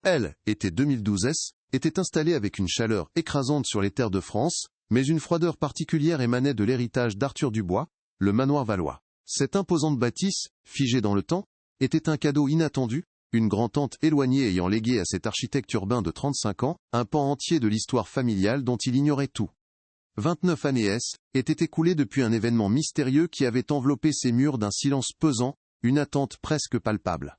Elle, été 2012 S, était installée avec une chaleur écrasante sur les terres de France, mais une froideur particulière émanait de l'héritage d'Arthur Dubois, le manoir valois. Cette imposante bâtisse, figée dans le temps, était un cadeau inattendu, une grand-tante éloignée ayant légué à cet architecte urbain de 35 ans, un pan entier de l'histoire familiale dont il ignorait tout. 29 années S, étaient écoulées depuis un événement mystérieux qui avait enveloppé ces murs d'un silence pesant, une attente presque palpable.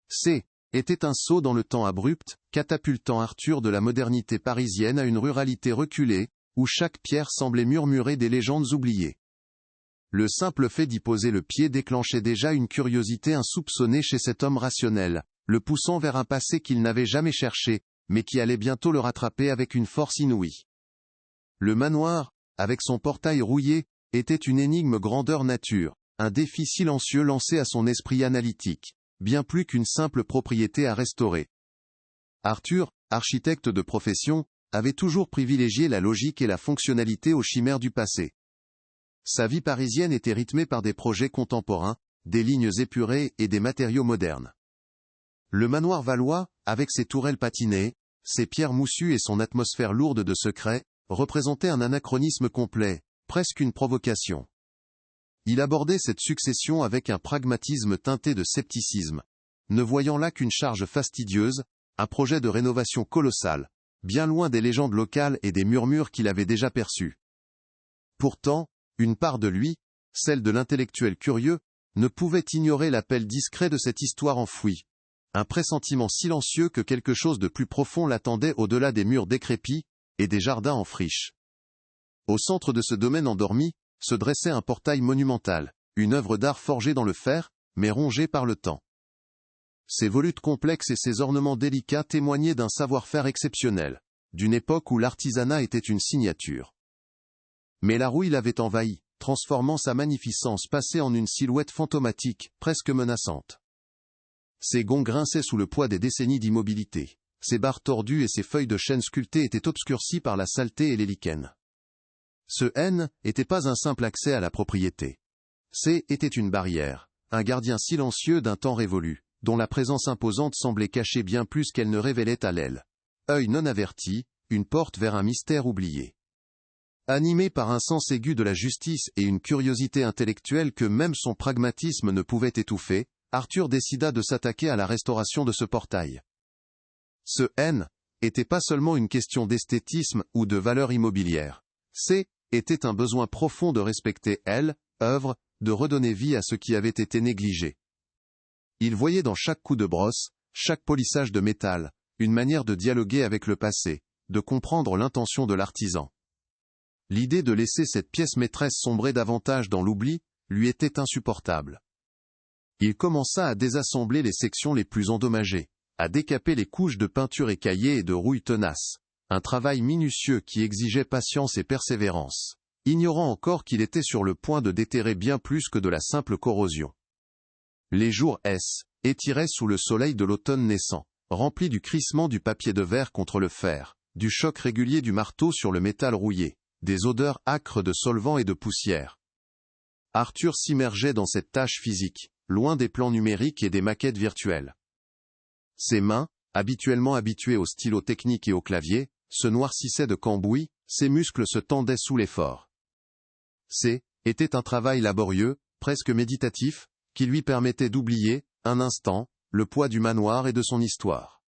C, était un saut dans le temps abrupt, catapultant Arthur de la modernité parisienne à une ruralité reculée, où chaque pierre semblait murmurer des légendes oubliées. Le simple fait d'y poser le pied déclenchait déjà une curiosité insoupçonnée chez cet homme rationnel, le poussant vers un passé qu'il n'avait jamais cherché, mais qui allait bientôt le rattraper avec une force inouïe. Le manoir, avec son portail rouillé, était une énigme grandeur nature, un défi silencieux lancé à son esprit analytique, bien plus qu'une simple propriété à restaurer. Arthur, architecte de profession, avait toujours privilégié la logique et la fonctionnalité aux chimères du passé. Sa vie parisienne était rythmée par des projets contemporains, des lignes épurées et des matériaux modernes. Le manoir valois, avec ses tourelles patinées, ses pierres moussues et son atmosphère lourde de secrets, représentait un anachronisme complet, presque une provocation. Il abordait cette succession avec un pragmatisme teinté de scepticisme, ne voyant là qu'une charge fastidieuse, un projet de rénovation colossal, bien loin des légendes locales et des murmures qu'il avait déjà perçus. Pourtant, une part de lui, celle de l'intellectuel curieux, ne pouvait ignorer l'appel discret de cette histoire enfouie. Un pressentiment silencieux que quelque chose de plus profond l'attendait au-delà des murs décrépits et des jardins en friche. Au centre de ce domaine endormi, se dressait un portail monumental, une œuvre d'art forgée dans le fer, mais rongée par le temps. Ses volutes complexes et ses ornements délicats témoignaient d'un savoir-faire exceptionnel, d'une époque où l'artisanat était une signature. Mais la rouille l'avait envahi, transformant sa magnificence passée en une silhouette fantomatique, presque menaçante. Ses gonds grinçaient sous le poids des décennies d'immobilité. Ses barres tordues et ses feuilles de chêne sculptées étaient obscurcies par la saleté et les lichens. Ce N n'était pas un simple accès à la propriété. C était une barrière, un gardien silencieux d'un temps révolu, dont la présence imposante semblait cacher bien plus qu'elle ne révélait à l'aile. Œil non averti, une porte vers un mystère oublié. Animé par un sens aigu de la justice et une curiosité intellectuelle que même son pragmatisme ne pouvait étouffer, Arthur décida de s'attaquer à la restauration de ce portail. Ce N était pas seulement une question d'esthétisme ou de valeur immobilière. C était un besoin profond de respecter L, œuvre, de redonner vie à ce qui avait été négligé. Il voyait dans chaque coup de brosse, chaque polissage de métal, une manière de dialoguer avec le passé, de comprendre l'intention de l'artisan. L'idée de laisser cette pièce maîtresse sombrer davantage dans l'oubli, lui était insupportable. Il commença à désassembler les sections les plus endommagées, à décaper les couches de peinture écaillée et de rouille tenace, un travail minutieux qui exigeait patience et persévérance, ignorant encore qu'il était sur le point de déterrer bien plus que de la simple corrosion. Les jours étiraient sous le soleil de l'automne naissant, remplis du crissement du papier de verre contre le fer, du choc régulier du marteau sur le métal rouillé, des odeurs âcres de solvant et de poussière. Arthur s'immergeait dans cette tâche physique, loin des plans numériques et des maquettes virtuelles. Ses mains, habituellement habituées au stylo technique et au clavier, se noircissaient de cambouis, ses muscles se tendaient sous l'effort. Était un travail laborieux, presque méditatif, qui lui permettait d'oublier, un instant, le poids du manoir et de son histoire.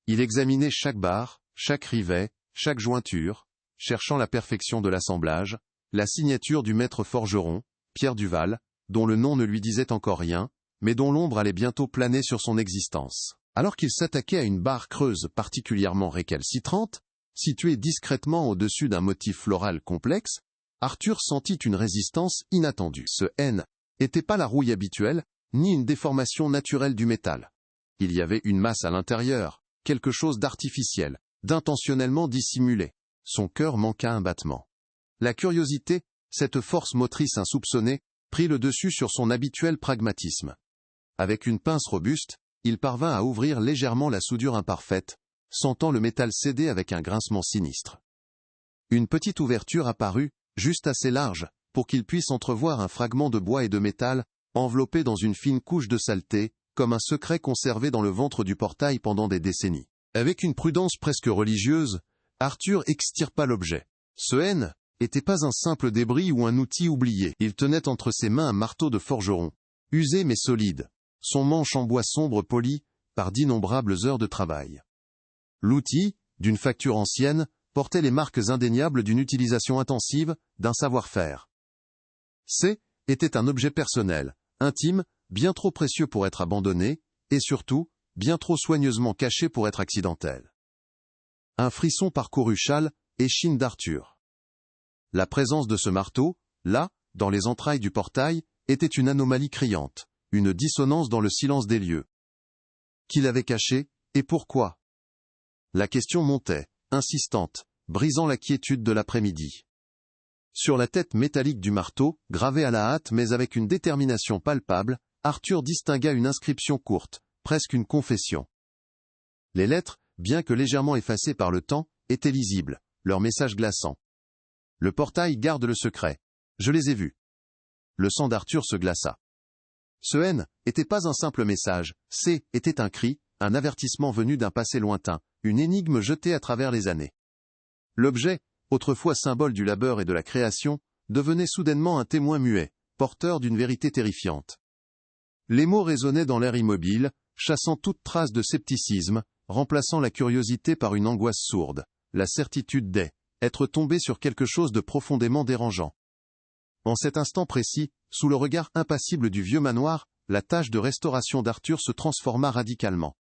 Il examinait chaque barre, chaque rivet, chaque jointure, cherchant la perfection de l'assemblage, la signature du maître forgeron, Pierre Duval, dont le nom ne lui disait encore rien, mais dont l'ombre allait bientôt planer sur son existence. Alors qu'il s'attaquait à une barre creuse particulièrement récalcitrante, située discrètement au-dessus d'un motif floral complexe, Arthur sentit une résistance inattendue. Ce N n'était pas la rouille habituelle, ni une déformation naturelle du métal. Il y avait une masse à l'intérieur, quelque chose d'artificiel, d'intentionnellement dissimulé. Son cœur manqua un battement. La curiosité, cette force motrice insoupçonnée, prit le dessus sur son habituel pragmatisme. Avec une pince robuste, il parvint à ouvrir légèrement la soudure imparfaite, sentant le métal céder avec un grincement sinistre. Une petite ouverture apparut, juste assez large, pour qu'il puisse entrevoir un fragment de bois et de métal, enveloppé dans une fine couche de saleté, comme un secret conservé dans le ventre du portail pendant des décennies. Avec une prudence presque religieuse, Arthur extirpa l'objet. Ce N n'était pas un simple débris ou un outil oublié. Il tenait entre ses mains un marteau de forgeron, usé mais solide, son manche en bois sombre poli par d'innombrables heures de travail. L'outil, d'une facture ancienne, portait les marques indéniables d'une utilisation intensive, d'un savoir-faire. C était un objet personnel, intime, bien trop précieux pour être abandonné, et surtout, bien trop soigneusement caché pour être accidentel. Un frisson parcourut châle et chine d'Arthur. La présence de ce marteau, là, dans les entrailles du portail, était une anomalie criante, une dissonance dans le silence des lieux. Qui l'avait caché, et pourquoi? La question montait, insistante, brisant la quiétude de l'après-midi. Sur la tête métallique du marteau, gravée à la hâte mais avec une détermination palpable, Arthur distingua une inscription courte, presque une confession. Les lettres, bien que légèrement effacées par le temps, étaient lisibles, leur message glaçant. Le portail garde le secret. Je les ai vus. Le sang d'Arthur se glaça. Ce N n'était pas un simple message, C était un cri, un avertissement venu d'un passé lointain, une énigme jetée à travers les années. L'objet, autrefois symbole du labeur et de la création, devenait soudainement un témoin muet, porteur d'une vérité terrifiante. Les mots résonnaient dans l'air immobile, chassant toute trace de scepticisme, remplaçant la curiosité par une angoisse sourde, la certitude d'être tombé sur quelque chose de profondément dérangeant. En cet instant précis, sous le regard impassible du vieux manoir, la tâche de restauration d'Arthur se transforma radicalement.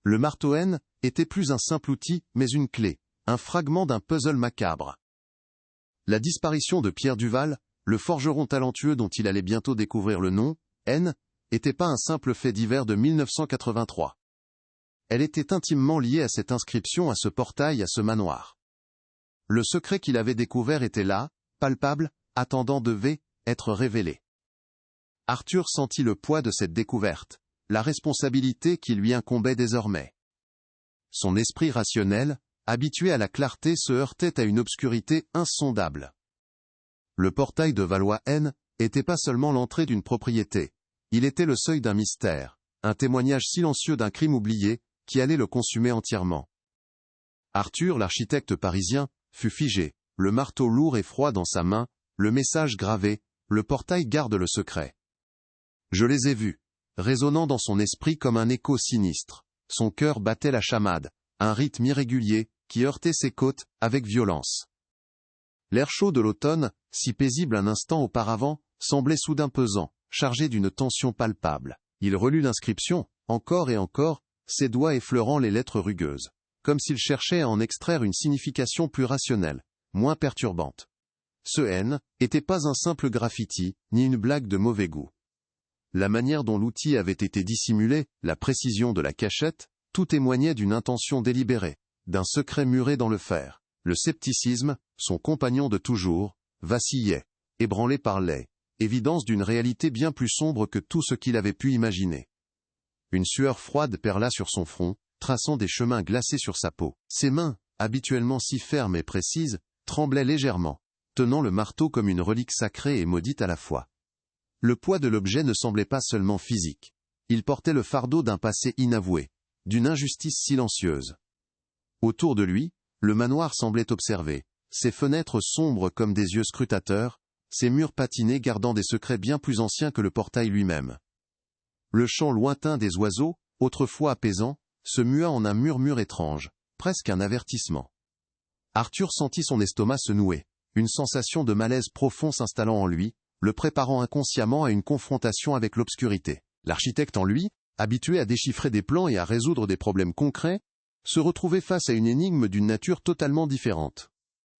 Le marteau N était plus un simple outil, mais une clé, un fragment d'un puzzle macabre. La disparition de Pierre Duval, le forgeron talentueux dont il allait bientôt découvrir le nom, N, n'était pas un simple fait divers de 1983. Elle était intimement liée à cette inscription, à ce portail, à ce manoir. Le secret qu'il avait découvert était là, palpable, attendant devait être révélé. Arthur sentit le poids de cette découverte, la responsabilité qui lui incombait désormais. Son esprit rationnel, habitué à la clarté, se heurtait à une obscurité insondable. Le portail de Valois N n'était pas seulement l'entrée d'une propriété, il était le seuil d'un mystère, un témoignage silencieux d'un crime oublié, qui allait le consumer entièrement. Arthur, l'architecte parisien, fut figé, le marteau lourd et froid dans sa main, le message gravé, le portail garde le secret. Je les ai vus, résonnant dans son esprit comme un écho sinistre. Son cœur battait la chamade, un rythme irrégulier, qui heurtait ses côtes, avec violence. L'air chaud de l'automne, si paisible un instant auparavant, semblait soudain pesant, chargé d'une tension palpable. Il relut l'inscription, encore et encore, ses doigts effleurant les lettres rugueuses, comme s'il cherchait à en extraire une signification plus rationnelle, moins perturbante. Ce N n'était pas un simple graffiti, ni une blague de mauvais goût. La manière dont l'outil avait été dissimulé, la précision de la cachette, tout témoignait d'une intention délibérée, d'un secret muré dans le fer. Le scepticisme, son compagnon de toujours, vacillait, ébranlé par l'évidence d'une réalité bien plus sombre que tout ce qu'il avait pu imaginer. Une sueur froide perla sur son front, traçant des chemins glacés sur sa peau. Ses mains, habituellement si fermes et précises, tremblaient légèrement, tenant le marteau comme une relique sacrée et maudite à la fois. Le poids de l'objet ne semblait pas seulement physique. Il portait le fardeau d'un passé inavoué, d'une injustice silencieuse. Autour de lui, le manoir semblait observer, ses fenêtres sombres comme des yeux scrutateurs, ses murs patinés gardant des secrets bien plus anciens que le portail lui-même. Le chant lointain des oiseaux, autrefois apaisant, se mua en un murmure étrange, presque un avertissement. Arthur sentit son estomac se nouer, une sensation de malaise profond s'installant en lui, le préparant inconsciemment à une confrontation avec l'obscurité. L'architecte en lui, habitué à déchiffrer des plans et à résoudre des problèmes concrets, se retrouvait face à une énigme d'une nature totalement différente.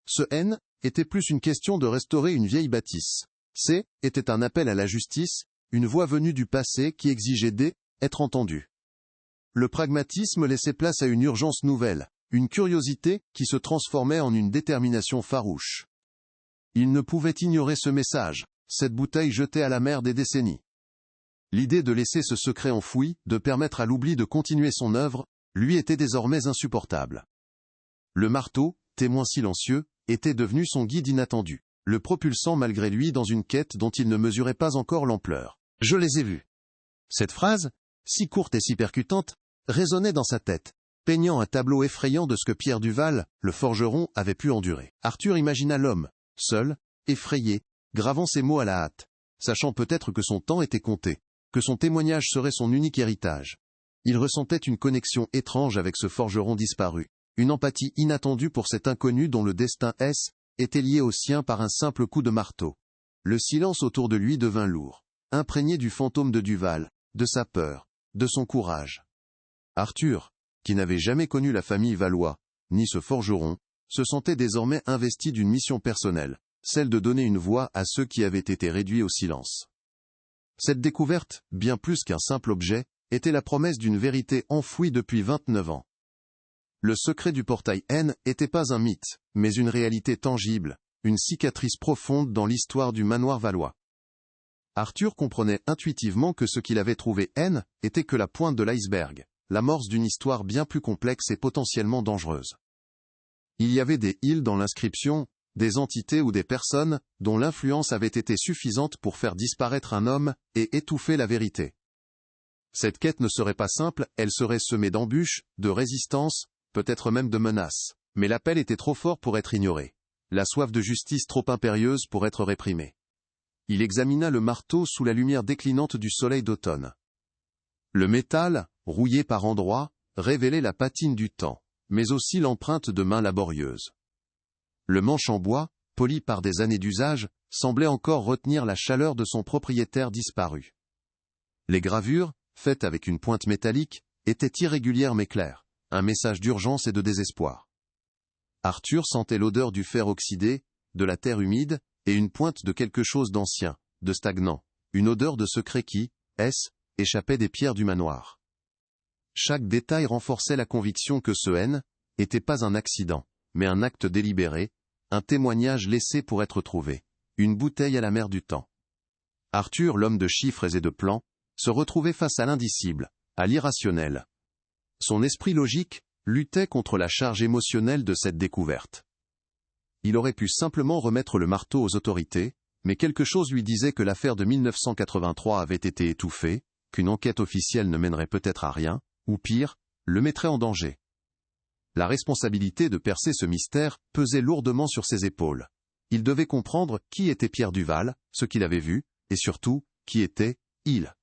Ce N était plus une question de restaurer une vieille bâtisse. C était un appel à la justice, une voix venue du passé qui exigeait d'être entendue. Le pragmatisme laissait place à une urgence nouvelle, une curiosité qui se transformait en une détermination farouche. Il ne pouvait ignorer ce message, cette bouteille jetée à la mer des décennies. L'idée de laisser ce secret enfoui, de permettre à l'oubli de continuer son œuvre, lui était désormais insupportable. Le marteau, témoin silencieux, était devenu son guide inattendu, le propulsant malgré lui dans une quête dont il ne mesurait pas encore l'ampleur. Je les ai vus. Cette phrase, si courte et si percutante, résonnait dans sa tête, peignant un tableau effrayant de ce que Pierre Duval, le forgeron, avait pu endurer. Arthur imagina l'homme, seul, effrayé, gravant ces mots à la hâte, sachant peut-être que son temps était compté, que son témoignage serait son unique héritage. Il ressentait une connexion étrange avec ce forgeron disparu, une empathie inattendue pour cet inconnu dont le destin était lié au sien par un simple coup de marteau. Le silence autour de lui devint lourd, imprégné du fantôme de Duval, de sa peur, de son courage. Arthur, qui n'avait jamais connu la famille Valois, ni ce forgeron, se sentait désormais investi d'une mission personnelle, celle de donner une voix à ceux qui avaient été réduits au silence. Cette découverte, bien plus qu'un simple objet, était la promesse d'une vérité enfouie depuis 29 ans. Le secret du portail N n'était pas un mythe, mais une réalité tangible, une cicatrice profonde dans l'histoire du manoir valois. Arthur comprenait intuitivement que ce qu'il avait trouvé N était que la pointe de l'iceberg, l'amorce d'une histoire bien plus complexe et potentiellement dangereuse. Il y avait des îles dans l'inscription, des entités ou des personnes, dont l'influence avait été suffisante pour faire disparaître un homme et étouffer la vérité. Cette quête ne serait pas simple, elle serait semée d'embûches, de résistances, peut-être même de menaces. Mais l'appel était trop fort pour être ignoré. La soif de justice trop impérieuse pour être réprimée. Il examina le marteau sous la lumière déclinante du soleil d'automne. Le métal, rouillé par endroits, révélait la patine du temps, mais aussi l'empreinte de mains laborieuses. Le manche en bois, poli par des années d'usage, semblait encore retenir la chaleur de son propriétaire disparu. Les gravures, faites avec une pointe métallique, étaient irrégulières mais claires, un message d'urgence et de désespoir. Arthur sentait l'odeur du fer oxydé, de la terre humide, et une pointe de quelque chose d'ancien, de stagnant, une odeur de secret qui, échappait des pierres du manoir. Chaque détail renforçait la conviction que ce N n'était pas un accident, mais un acte délibéré, un témoignage laissé pour être trouvé, une bouteille à la mer du temps. Arthur, l'homme de chiffres et de plans, se retrouvait face à l'indicible, à l'irrationnel. Son esprit logique luttait contre la charge émotionnelle de cette découverte. Il aurait pu simplement remettre le marteau aux autorités, mais quelque chose lui disait que l'affaire de 1983 avait été étouffée, qu'une enquête officielle ne mènerait peut-être à rien, ou pire, le mettrait en danger. La responsabilité de percer ce mystère pesait lourdement sur ses épaules. Il devait comprendre qui était Pierre Duval, ce qu'il avait vu, et surtout, qui était il.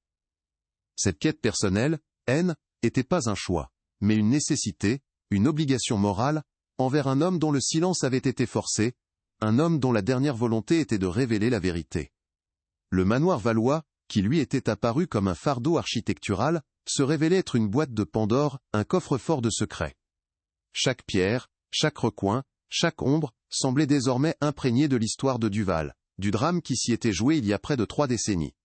Cette quête personnelle, N, n'était pas un choix, mais une nécessité, une obligation morale, envers un homme dont le silence avait été forcé, un homme dont la dernière volonté était de révéler la vérité. Le manoir valois, qui lui était apparu comme un fardeau architectural, se révélait être une boîte de Pandore, un coffre-fort de secrets. Chaque pierre, chaque recoin, chaque ombre, semblait désormais imprégné de l'histoire de Duval, du drame qui s'y était joué il y a près de 3 décennies.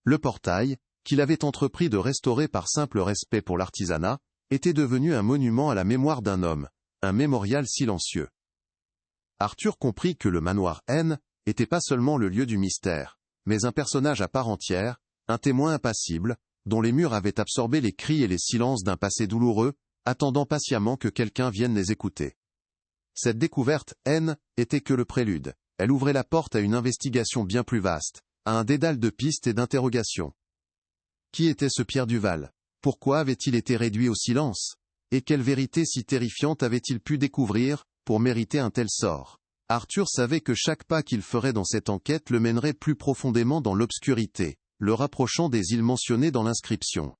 Le portail, qu'il avait entrepris de restaurer par simple respect pour l'artisanat, était devenu un monument à la mémoire d'un homme, un mémorial silencieux. Arthur comprit que le manoir N n'était pas seulement le lieu du mystère, mais un personnage à part entière, un témoin impassible, dont les murs avaient absorbé les cris et les silences d'un passé douloureux, attendant patiemment que quelqu'un vienne les écouter. Cette découverte, N, était que le prélude. Elle ouvrait la porte à une investigation bien plus vaste, à un dédale de pistes et d'interrogations. Qui était ce Pierre Duval? Pourquoi avait-il été réduit au silence? Et quelle vérité si terrifiante avait-il pu découvrir, pour mériter un tel sort? Arthur savait que chaque pas qu'il ferait dans cette enquête le mènerait plus profondément dans l'obscurité, le rapprochant des îles mentionnées dans l'inscription.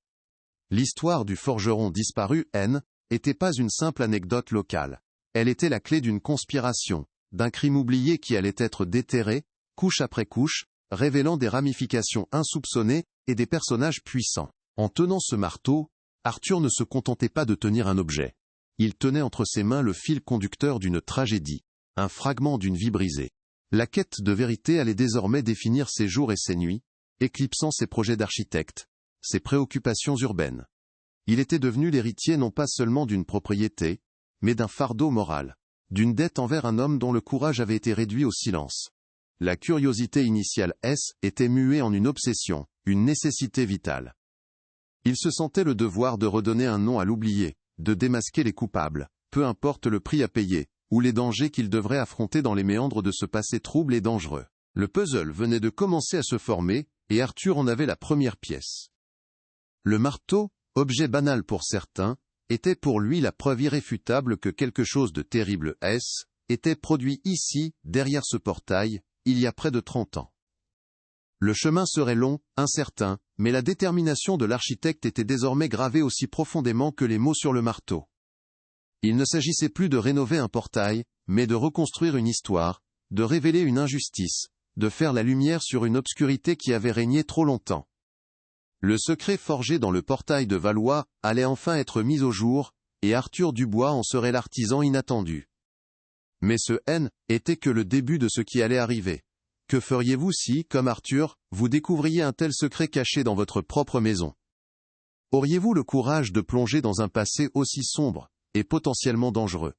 L'histoire du forgeron disparu, N, n'était pas une simple anecdote locale. Elle était la clé d'une conspiration, d'un crime oublié qui allait être déterré, couche après couche, révélant des ramifications insoupçonnées et des personnages puissants. En tenant ce marteau, Arthur ne se contentait pas de tenir un objet. Il tenait entre ses mains le fil conducteur d'une tragédie, un fragment d'une vie brisée. La quête de vérité allait désormais définir ses jours et ses nuits, éclipsant ses projets d'architecte, ses préoccupations urbaines. Il était devenu l'héritier non pas seulement d'une propriété, mais d'un fardeau moral, d'une dette envers un homme dont le courage avait été réduit au silence. La curiosité initiale était muée en une obsession, une nécessité vitale. Il se sentait le devoir de redonner un nom à l'oublié, de démasquer les coupables, peu importe le prix à payer, ou les dangers qu'il devrait affronter dans les méandres de ce passé trouble et dangereux. Le puzzle venait de commencer à se former, et Arthur en avait la première pièce. Le marteau, objet banal pour certains, était pour lui la preuve irréfutable que quelque chose de terrible était produit ici, derrière ce portail, il y a près de 30 ans. Le chemin serait long, incertain, mais la détermination de l'architecte était désormais gravée aussi profondément que les mots sur le marteau. Il ne s'agissait plus de rénover un portail, mais de reconstruire une histoire, de révéler une injustice, de faire la lumière sur une obscurité qui avait régné trop longtemps. Le secret forgé dans le portail de Valois allait enfin être mis au jour, et Arthur Dubois en serait l'artisan inattendu. Mais ce N était que le début de ce qui allait arriver. Que feriez-vous si, comme Arthur, vous découvriez un tel secret caché dans votre propre maison? Auriez-vous le courage de plonger dans un passé aussi sombre, et potentiellement dangereux?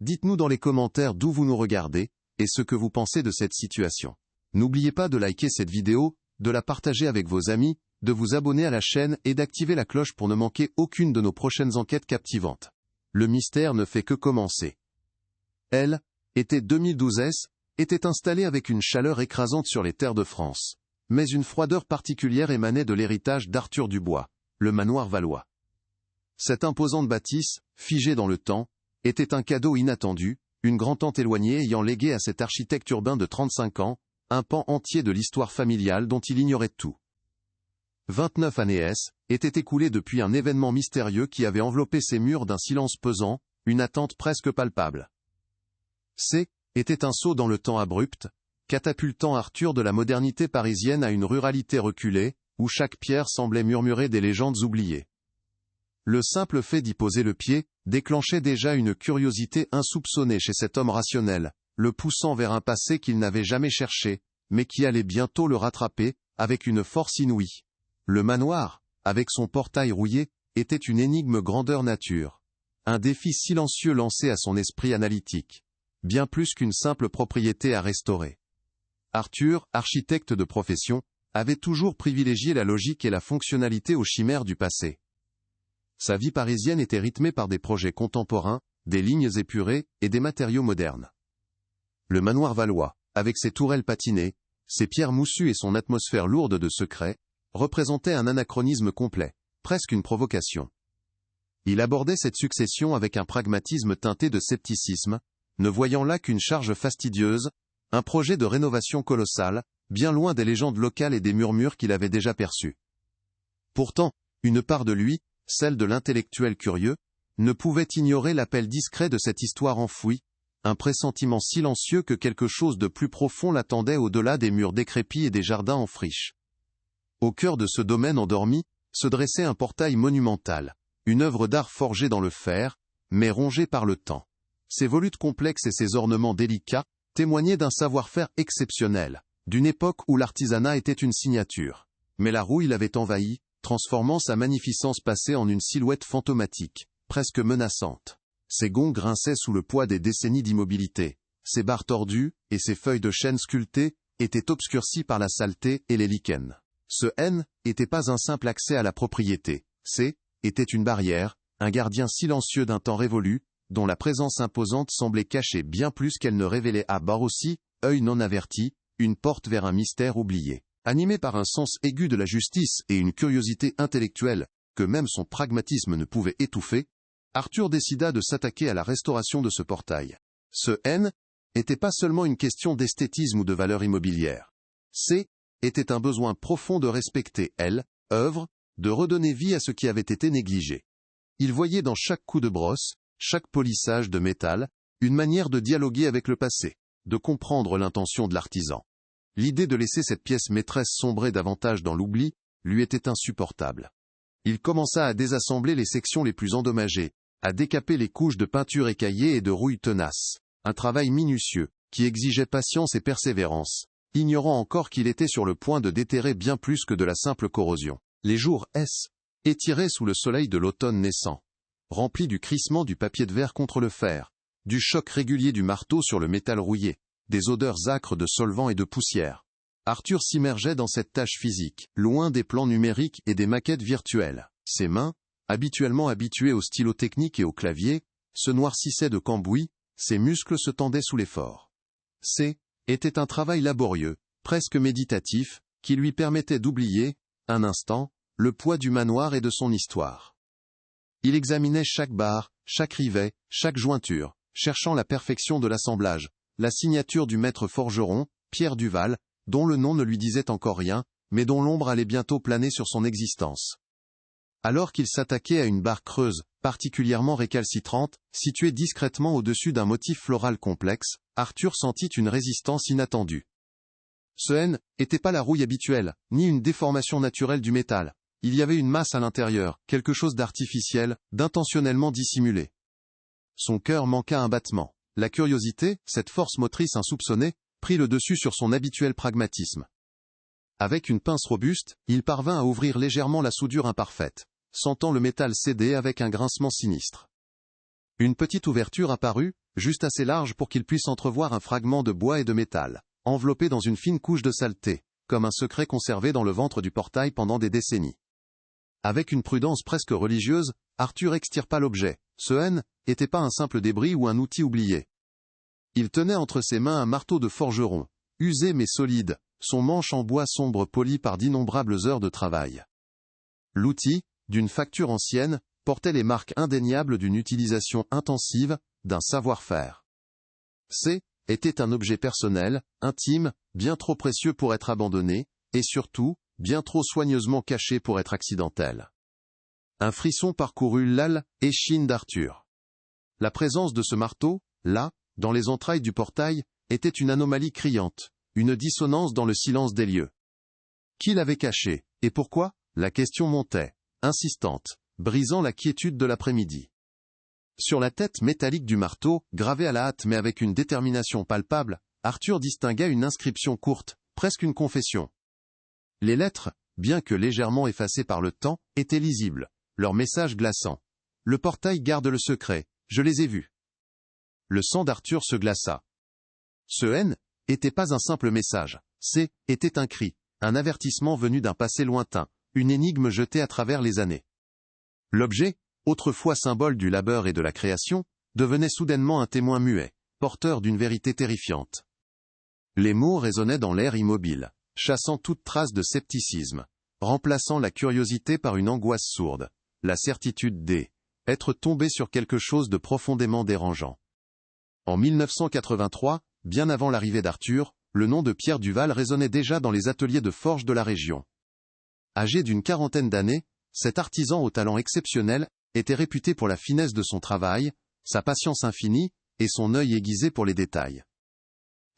Dites-nous dans les commentaires d'où vous nous regardez, et ce que vous pensez de cette situation. N'oubliez pas de liker cette vidéo, de la partager avec vos amis, de vous abonner à la chaîne et d'activer la cloche pour ne manquer aucune de nos prochaines enquêtes captivantes. Le mystère ne fait que commencer. Elle, été 2012, était installée avec une chaleur écrasante sur les terres de France. Mais une froideur particulière émanait de l'héritage d'Arthur Dubois, le manoir Valois. Cette imposante bâtisse, figée dans le temps, était un cadeau inattendu, une grand-tante éloignée ayant légué à cet architecte urbain de 35 ans, un pan entier de l'histoire familiale dont il ignorait tout. 29 années étaient écoulées depuis un événement mystérieux qui avait enveloppé ces murs d'un silence pesant, une attente presque palpable. Était un saut dans le temps abrupt, catapultant Arthur de la modernité parisienne à une ruralité reculée, où chaque pierre semblait murmurer des légendes oubliées. Le simple fait d'y poser le pied, déclenchait déjà une curiosité insoupçonnée chez cet homme rationnel, le poussant vers un passé qu'il n'avait jamais cherché, mais qui allait bientôt le rattraper, avec une force inouïe. Le manoir, avec son portail rouillé, était une énigme grandeur nature. Un défi silencieux lancé à son esprit analytique. Bien plus qu'une simple propriété à restaurer. Arthur, architecte de profession, avait toujours privilégié la logique et la fonctionnalité aux chimères du passé. Sa vie parisienne était rythmée par des projets contemporains, des lignes épurées et des matériaux modernes. Le manoir Valois, avec ses tourelles patinées, ses pierres moussues et son atmosphère lourde de secrets, représentait un anachronisme complet, presque une provocation. Il abordait cette succession avec un pragmatisme teinté de scepticisme, ne voyant là qu'une charge fastidieuse, un projet de rénovation colossal, bien loin des légendes locales et des murmures qu'il avait déjà perçus. Pourtant, une part de lui, celle de l'intellectuel curieux, ne pouvait ignorer l'appel discret de cette histoire enfouie, un pressentiment silencieux que quelque chose de plus profond l'attendait au-delà des murs décrépits et des jardins en friche. Au cœur de ce domaine endormi, se dressait un portail monumental, une œuvre d'art forgée dans le fer, mais rongée par le temps. Ses volutes complexes et ses ornements délicats témoignaient d'un savoir-faire exceptionnel, d'une époque où l'artisanat était une signature. Mais la rouille l'avait envahi, transformant sa magnificence passée en une silhouette fantomatique, presque menaçante. Ses gonds grinçaient sous le poids des décennies d'immobilité. Ses barres tordues, et ses feuilles de chêne sculptées, étaient obscurcies par la saleté et les lichens. Ce N n'était pas un simple accès à la propriété. Était une barrière, un gardien silencieux d'un temps révolu, dont la présence imposante semblait cacher bien plus qu'elle ne révélait à bord aussi, œil non averti, une porte vers un mystère oublié. Animé par un sens aigu de la justice et une curiosité intellectuelle, que même son pragmatisme ne pouvait étouffer, Arthur décida de s'attaquer à la restauration de ce portail. Ce N n'était pas seulement une question d'esthétisme ou de valeur immobilière. Était un besoin profond de respecter œuvre, de redonner vie à ce qui avait été négligé. Il voyait dans chaque coup de brosse, chaque polissage de métal, une manière de dialoguer avec le passé, de comprendre l'intention de l'artisan. L'idée de laisser cette pièce maîtresse sombrer davantage dans l'oubli, lui était insupportable. Il commença à désassembler les sections les plus endommagées, à décaper les couches de peinture écaillée et de rouille tenace. Un travail minutieux, qui exigeait patience et persévérance, ignorant encore qu'il était sur le point de déterrer bien plus que de la simple corrosion. Les jours étirés sous le soleil de l'automne naissant, remplis du crissement du papier de verre contre le fer, du choc régulier du marteau sur le métal rouillé, des odeurs âcres de solvant et de poussière. Arthur s'immergeait dans cette tâche physique, loin des plans numériques et des maquettes virtuelles. Ses mains, habituellement habituées au stylo technique et au clavier, se noircissaient de cambouis, ses muscles se tendaient sous l'effort. Était un travail laborieux, presque méditatif, qui lui permettait d'oublier, un instant, le poids du manoir et de son histoire. Il examinait chaque barre, chaque rivet, chaque jointure, cherchant la perfection de l'assemblage, la signature du maître forgeron, Pierre Duval, dont le nom ne lui disait encore rien, mais dont l'ombre allait bientôt planer sur son existence. Alors qu'il s'attaquait à une barre creuse, particulièrement récalcitrante, située discrètement au-dessus d'un motif floral complexe, Arthur sentit une résistance inattendue. Ce N n'était pas la rouille habituelle, ni une déformation naturelle du métal. Il y avait une masse à l'intérieur, quelque chose d'artificiel, d'intentionnellement dissimulé. Son cœur manqua un battement. La curiosité, cette force motrice insoupçonnée, prit le dessus sur son habituel pragmatisme. Avec une pince robuste, il parvint à ouvrir légèrement la soudure imparfaite, sentant le métal céder avec un grincement sinistre. Une petite ouverture apparut, juste assez large pour qu'il puisse entrevoir un fragment de bois et de métal, enveloppé dans une fine couche de saleté, comme un secret conservé dans le ventre du portail pendant des décennies. Avec une prudence presque religieuse, Arthur extirpa l'objet. Ce N n'était pas un simple débris ou un outil oublié. Il tenait entre ses mains un marteau de forgeron, usé mais solide, son manche en bois sombre poli par d'innombrables heures de travail. L'outil, d'une facture ancienne, portait les marques indéniables d'une utilisation intensive, d'un savoir-faire. C était un objet personnel, intime, bien trop précieux pour être abandonné, et surtout, bien trop soigneusement caché pour être accidentel. Un frisson parcourut l'âle échine d'Arthur. La présence de ce marteau, là, dans les entrailles du portail, était une anomalie criante, une dissonance dans le silence des lieux. Qui l'avait caché, et pourquoi? La question montait, insistante, brisant la quiétude de l'après-midi. Sur la tête métallique du marteau, gravée à la hâte mais avec une détermination palpable, Arthur distingua une inscription courte, presque une confession. Les lettres, bien que légèrement effacées par le temps, étaient lisibles, leur message glaçant. Le portail garde le secret, je les ai vus. Le sang d'Arthur se glaça. Ce N n'était pas un simple message, C était un cri, un avertissement venu d'un passé lointain, une énigme jetée à travers les années. L'objet, autrefois symbole du labeur et de la création, devenait soudainement un témoin muet, porteur d'une vérité terrifiante. Les mots résonnaient dans l'air immobile, chassant toute trace de scepticisme, remplaçant la curiosité par une angoisse sourde, la certitude d'être tombé sur quelque chose de profondément dérangeant. En 1983, bien avant l'arrivée d'Arthur, le nom de Pierre Duval résonnait déjà dans les ateliers de forge de la région. Âgé d'une quarantaine d'années, cet artisan au talent exceptionnel était réputé pour la finesse de son travail, sa patience infinie et son œil aiguisé pour les détails.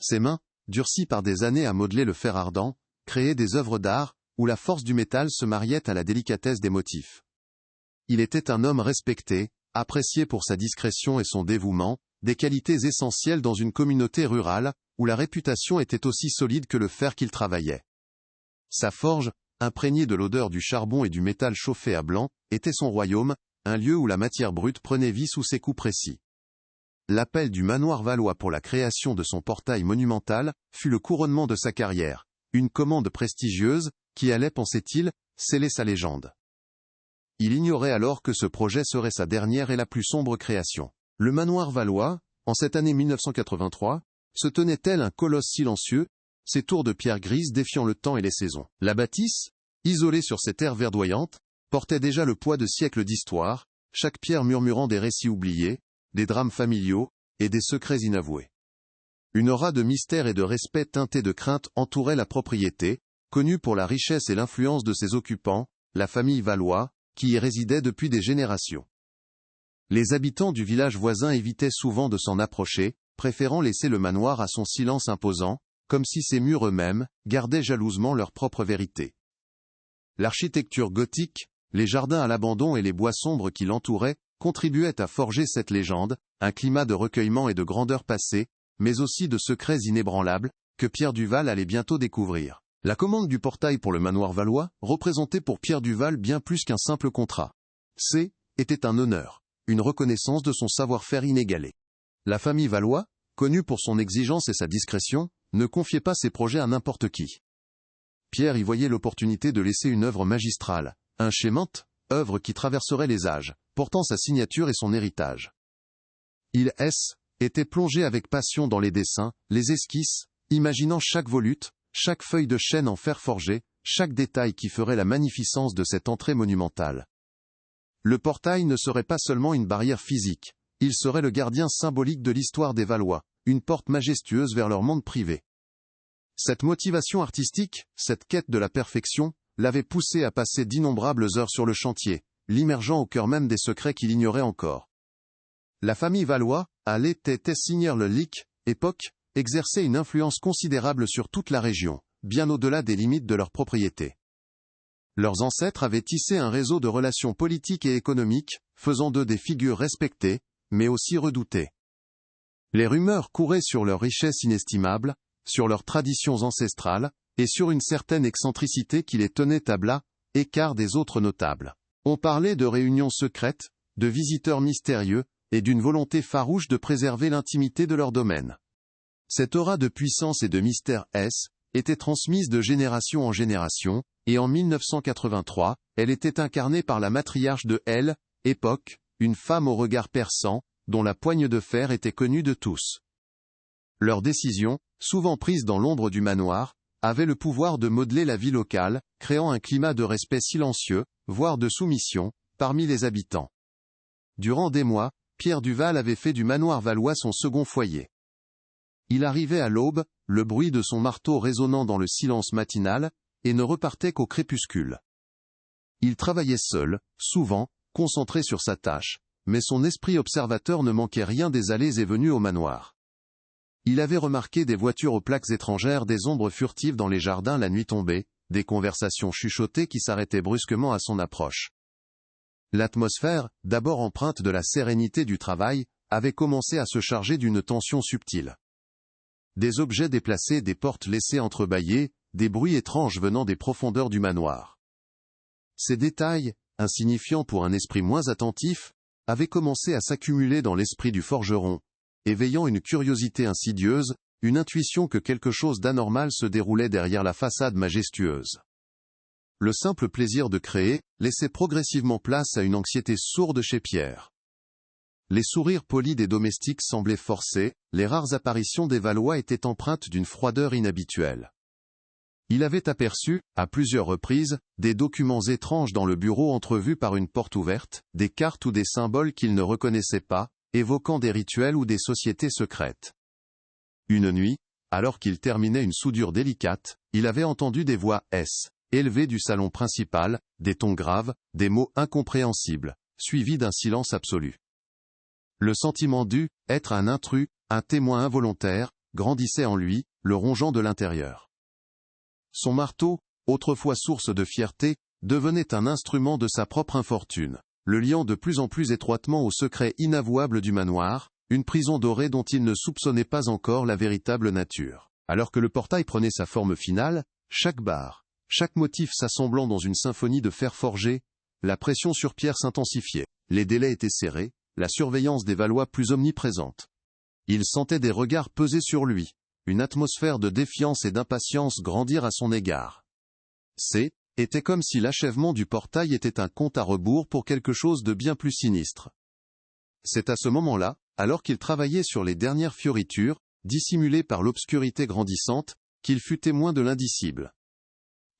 Ses mains, durcies par des années à modeler le fer ardent, créaient des œuvres d'art où la force du métal se mariait à la délicatesse des motifs. Il était un homme respecté, apprécié pour sa discrétion et son dévouement, des qualités essentielles dans une communauté rurale, où la réputation était aussi solide que le fer qu'il travaillait. Sa forge, imprégnée de l'odeur du charbon et du métal chauffé à blanc, était son royaume, un lieu où la matière brute prenait vie sous ses coups précis. L'appel du manoir valois pour la création de son portail monumental fut le couronnement de sa carrière, une commande prestigieuse, qui allait, pensait-il, sceller sa légende. Il ignorait alors que ce projet serait sa dernière et la plus sombre création. Le manoir valois, en cette année 1983, se tenait tel un colosse silencieux, ses tours de pierre grise défiant le temps et les saisons. La bâtisse, isolée sur ces terres verdoyantes, portait déjà le poids de siècles d'histoire, chaque pierre murmurant des récits oubliés, des drames familiaux, et des secrets inavoués. Une aura de mystère et de respect teintée de crainte entourait la propriété, connue pour la richesse et l'influence de ses occupants, la famille Valois, qui y résidait depuis des générations. Les habitants du village voisin évitaient souvent de s'en approcher, préférant laisser le manoir à son silence imposant, comme si ses murs eux-mêmes gardaient jalousement leur propre vérité. L'architecture gothique, les jardins à l'abandon et les bois sombres qui l'entouraient, contribuaient à forger cette légende, un climat de recueillement et de grandeur passée, mais aussi de secrets inébranlables, que Pierre Duval allait bientôt découvrir. La commande du portail pour le manoir valois représentait pour Pierre Duval bien plus qu'un simple contrat. Était un honneur, une reconnaissance de son savoir-faire inégalé. La famille Valois, connue pour son exigence et sa discrétion, ne confiait pas ses projets à n'importe qui. Pierre y voyait l'opportunité de laisser une œuvre magistrale, un schémante, œuvre qui traverserait les âges, portant sa signature et son héritage. Il était plongé avec passion dans les dessins, les esquisses, imaginant chaque volute, chaque feuille de chêne en fer forgé, chaque détail qui ferait la magnificence de cette entrée monumentale. Le portail ne serait pas seulement une barrière physique, il serait le gardien symbolique de l'histoire des Valois, une porte majestueuse vers leur monde privé. Cette motivation artistique, cette quête de la perfection, l'avait poussé à passer d'innombrables heures sur le chantier, l'immergeant au cœur même des secrets qu'il ignorait encore. La famille Valois, à l'époque, exerçait une influence considérable sur toute la région, bien au-delà des limites de leur propriété. Leurs ancêtres avaient tissé un réseau de relations politiques et économiques, faisant d'eux des figures respectées, mais aussi redoutées. Les rumeurs couraient sur leur richesse inestimable, sur leurs traditions ancestrales, et sur une certaine excentricité qui les tenait à bas, écart des autres notables. On parlait de réunions secrètes, de visiteurs mystérieux, et d'une volonté farouche de préserver l'intimité de leur domaine. Cette aura de puissance et de mystère était transmise de génération en génération, et en 1983, elle était incarnée par la matriarche de l'époque, une femme au regard perçant, dont la poigne de fer était connue de tous. Leurs décisions, souvent prises dans l'ombre du manoir, avaient le pouvoir de modeler la vie locale, créant un climat de respect silencieux, voire de soumission, parmi les habitants. Durant des mois, Pierre Duval avait fait du manoir valois son second foyer. Il arrivait à l'aube, le bruit de son marteau résonnant dans le silence matinal, et ne repartait qu'au crépuscule. Il travaillait seul, souvent, concentré sur sa tâche, mais son esprit observateur ne manquait rien des allées et venues au manoir. Il avait remarqué des voitures aux plaques étrangères, des ombres furtives dans les jardins la nuit tombée, des conversations chuchotées qui s'arrêtaient brusquement à son approche. L'atmosphère, d'abord empreinte de la sérénité du travail, avait commencé à se charger d'une tension subtile. Des objets déplacés, des portes laissées entrebâillées, des bruits étranges venant des profondeurs du manoir. Ces détails, insignifiants pour un esprit moins attentif, avaient commencé à s'accumuler dans l'esprit du forgeron, éveillant une curiosité insidieuse, une intuition que quelque chose d'anormal se déroulait derrière la façade majestueuse. Le simple plaisir de créer laissait progressivement place à une anxiété sourde chez Pierre. Les sourires polis des domestiques semblaient forcés, les rares apparitions des Valois étaient empreintes d'une froideur inhabituelle. Il avait aperçu, à plusieurs reprises, des documents étranges dans le bureau entrevus par une porte ouverte, des cartes ou des symboles qu'il ne reconnaissait pas, évoquant des rituels ou des sociétés secrètes. Une nuit, alors qu'il terminait une soudure délicate, il avait entendu des voix élevées du salon principal, des tons graves, des mots incompréhensibles, suivis d'un silence absolu. Le sentiment être un intrus, un témoin involontaire, grandissait en lui, le rongeant de l'intérieur. Son marteau, autrefois source de fierté, devenait un instrument de sa propre infortune, le liant de plus en plus étroitement au secret inavouable du manoir, une prison dorée dont il ne soupçonnait pas encore la véritable nature. Alors que le portail prenait sa forme finale, chaque barre, chaque motif s'assemblant dans une symphonie de fer forgé, la pression sur Pierre s'intensifiait, les délais étaient serrés, la surveillance des Valois plus omniprésente. Il sentait des regards peser sur lui, une atmosphère de défiance et d'impatience grandir à son égard. Était comme si l'achèvement du portail était un compte à rebours pour quelque chose de bien plus sinistre. C'est à ce moment-là, alors qu'il travaillait sur les dernières fioritures, dissimulées par l'obscurité grandissante, qu'il fut témoin de l'indicible.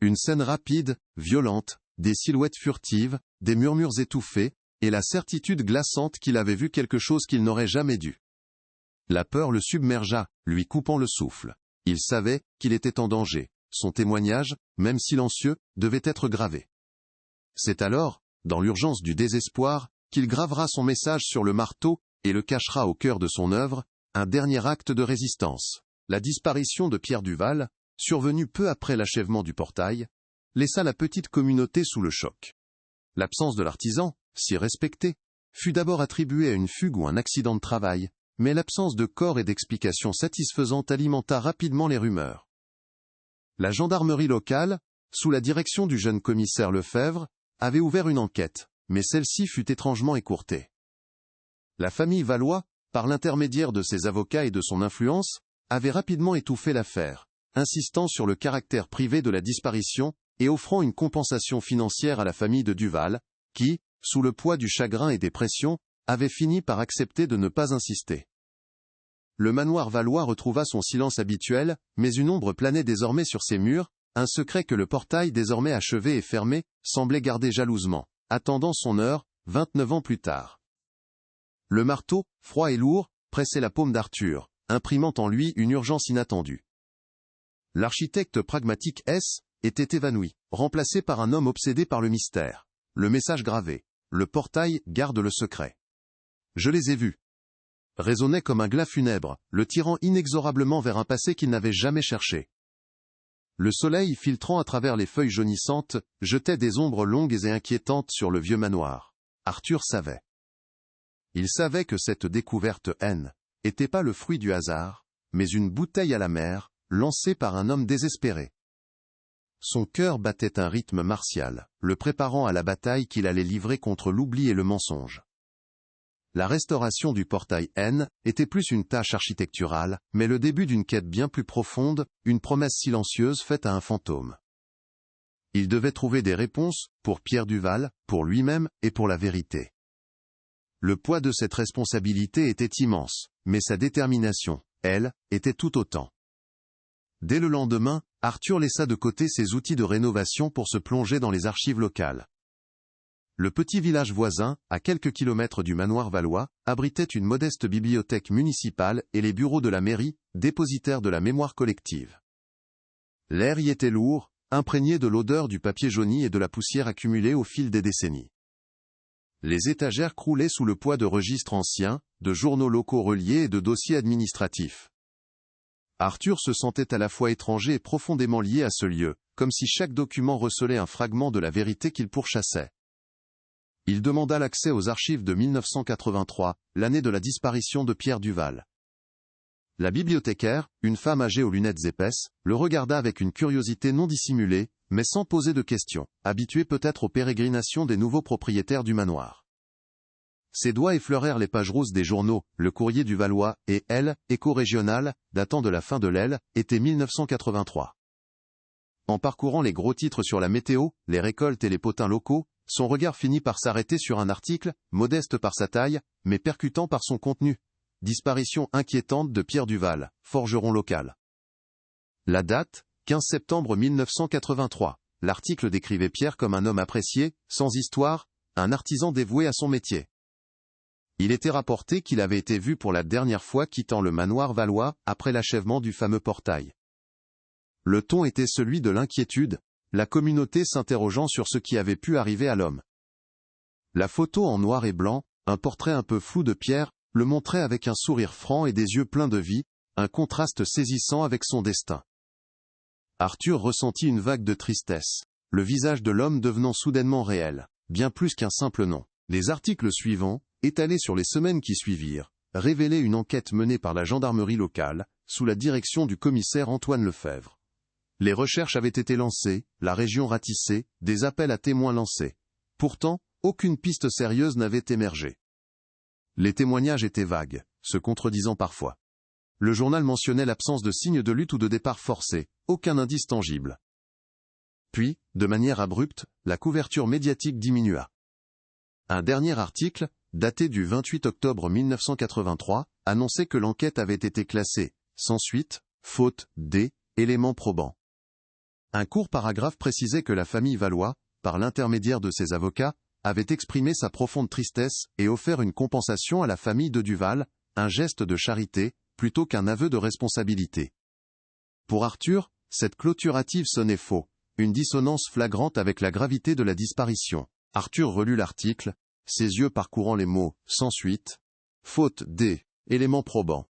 Une scène rapide, violente, des silhouettes furtives, des murmures étouffés, et la certitude glaçante qu'il avait vu quelque chose qu'il n'aurait jamais dû. La peur le submergea, lui coupant le souffle. Il savait qu'il était en danger. Son témoignage, même silencieux, devait être gravé. C'est alors, dans l'urgence du désespoir, qu'il gravera son message sur le marteau, et le cachera au cœur de son œuvre, un dernier acte de résistance. La disparition de Pierre Duval, survenue peu après l'achèvement du portail, laissa la petite communauté sous le choc. L'absence de l'artisan, si respecté, fut d'abord attribuée à une fugue ou un accident de travail, mais l'absence de corps et d'explications satisfaisantes alimenta rapidement les rumeurs. La gendarmerie locale, sous la direction du jeune commissaire Lefebvre, avait ouvert une enquête, mais celle-ci fut étrangement écourtée. La famille Valois, par l'intermédiaire de ses avocats et de son influence, avait rapidement étouffé l'affaire, insistant sur le caractère privé de la disparition et offrant une compensation financière à la famille de Duval, qui, sous le poids du chagrin et des pressions, avait fini par accepter de ne pas insister. Le manoir valois retrouva son silence habituel, mais une ombre planait désormais sur ses murs, un secret que le portail désormais achevé et fermé, semblait garder jalousement, attendant son heure, 29 ans plus tard. Le marteau, froid et lourd, pressait la paume d'Arthur, imprimant en lui une urgence inattendue. L'architecte pragmatique S. était évanoui, remplacé par un homme obsédé par le mystère. Le message gravé. Le portail garde le secret. Je les ai vus. Résonnait comme un glas funèbre, le tirant inexorablement vers un passé qu'il n'avait jamais cherché. Le soleil filtrant à travers les feuilles jaunissantes, jetait des ombres longues et inquiétantes sur le vieux manoir. Arthur savait. Il savait que cette découverte n'était pas le fruit du hasard, mais une bouteille à la mer, lancée par un homme désespéré. Son cœur battait un rythme martial, le préparant à la bataille qu'il allait livrer contre l'oubli et le mensonge. La restauration du portail était plus une tâche architecturale, mais le début d'une quête bien plus profonde, une promesse silencieuse faite à un fantôme. Il devait trouver des réponses, pour Pierre Duval, pour lui-même et pour la vérité. Le poids de cette responsabilité était immense, mais sa détermination, elle, était tout autant. Dès le lendemain, Arthur laissa de côté ses outils de rénovation pour se plonger dans les archives locales. Le petit village voisin, à quelques kilomètres du manoir valois, abritait une modeste bibliothèque municipale et les bureaux de la mairie, dépositaires de la mémoire collective. L'air y était lourd, imprégné de l'odeur du papier jauni et de la poussière accumulée au fil des décennies. Les étagères croulaient sous le poids de registres anciens, de journaux locaux reliés et de dossiers administratifs. Arthur se sentait à la fois étranger et profondément lié à ce lieu, comme si chaque document recelait un fragment de la vérité qu'il pourchassait. Il demanda l'accès aux archives de 1983, l'année de la disparition de Pierre Duval. La bibliothécaire, une femme âgée aux lunettes épaisses, le regarda avec une curiosité non dissimulée, mais sans poser de questions, habituée peut-être aux pérégrinations des nouveaux propriétaires du manoir. Ses doigts effleurèrent les pages rousses des journaux, le Courrier du Valois, et Écho régional, datant de la fin de été 1983. En parcourant les gros titres sur la météo, les récoltes et les potins locaux, son regard finit par s'arrêter sur un article, modeste par sa taille, mais percutant par son contenu. Disparition inquiétante de Pierre Duval, forgeron local. La date, 15 septembre 1983. L'article décrivait Pierre comme un homme apprécié, sans histoire, un artisan dévoué à son métier. Il était rapporté qu'il avait été vu pour la dernière fois quittant le manoir valois, après l'achèvement du fameux portail. Le ton était celui de l'inquiétude, la communauté s'interrogeant sur ce qui avait pu arriver à l'homme. La photo en noir et blanc, un portrait un peu flou de Pierre, le montrait avec un sourire franc et des yeux pleins de vie, un contraste saisissant avec son destin. Arthur ressentit une vague de tristesse, le visage de l'homme devenant soudainement réel, bien plus qu'un simple nom. Les articles suivants, étalés sur les semaines qui suivirent, révélaient une enquête menée par la gendarmerie locale, sous la direction du commissaire Antoine Lefebvre. Les recherches avaient été lancées, la région ratissée, des appels à témoins lancés. Pourtant, aucune piste sérieuse n'avait émergé. Les témoignages étaient vagues, se contredisant parfois. Le journal mentionnait l'absence de signes de lutte ou de départ forcé, aucun indice tangible. Puis, de manière abrupte, la couverture médiatique diminua. Un dernier article, daté du 28 octobre 1983, annonçait que l'enquête avait été classée, sans suite, faute d'éléments probants. Un court paragraphe précisait que la famille Valois, par l'intermédiaire de ses avocats, avait exprimé sa profonde tristesse et offert une compensation à la famille de Duval, un geste de charité, plutôt qu'un aveu de responsabilité. Pour Arthur, cette clôture hâtive sonnait faux, une dissonance flagrante avec la gravité de la disparition. Arthur relut l'article, ses yeux parcourant les mots « sans suite »,« faute d'éléments probants ».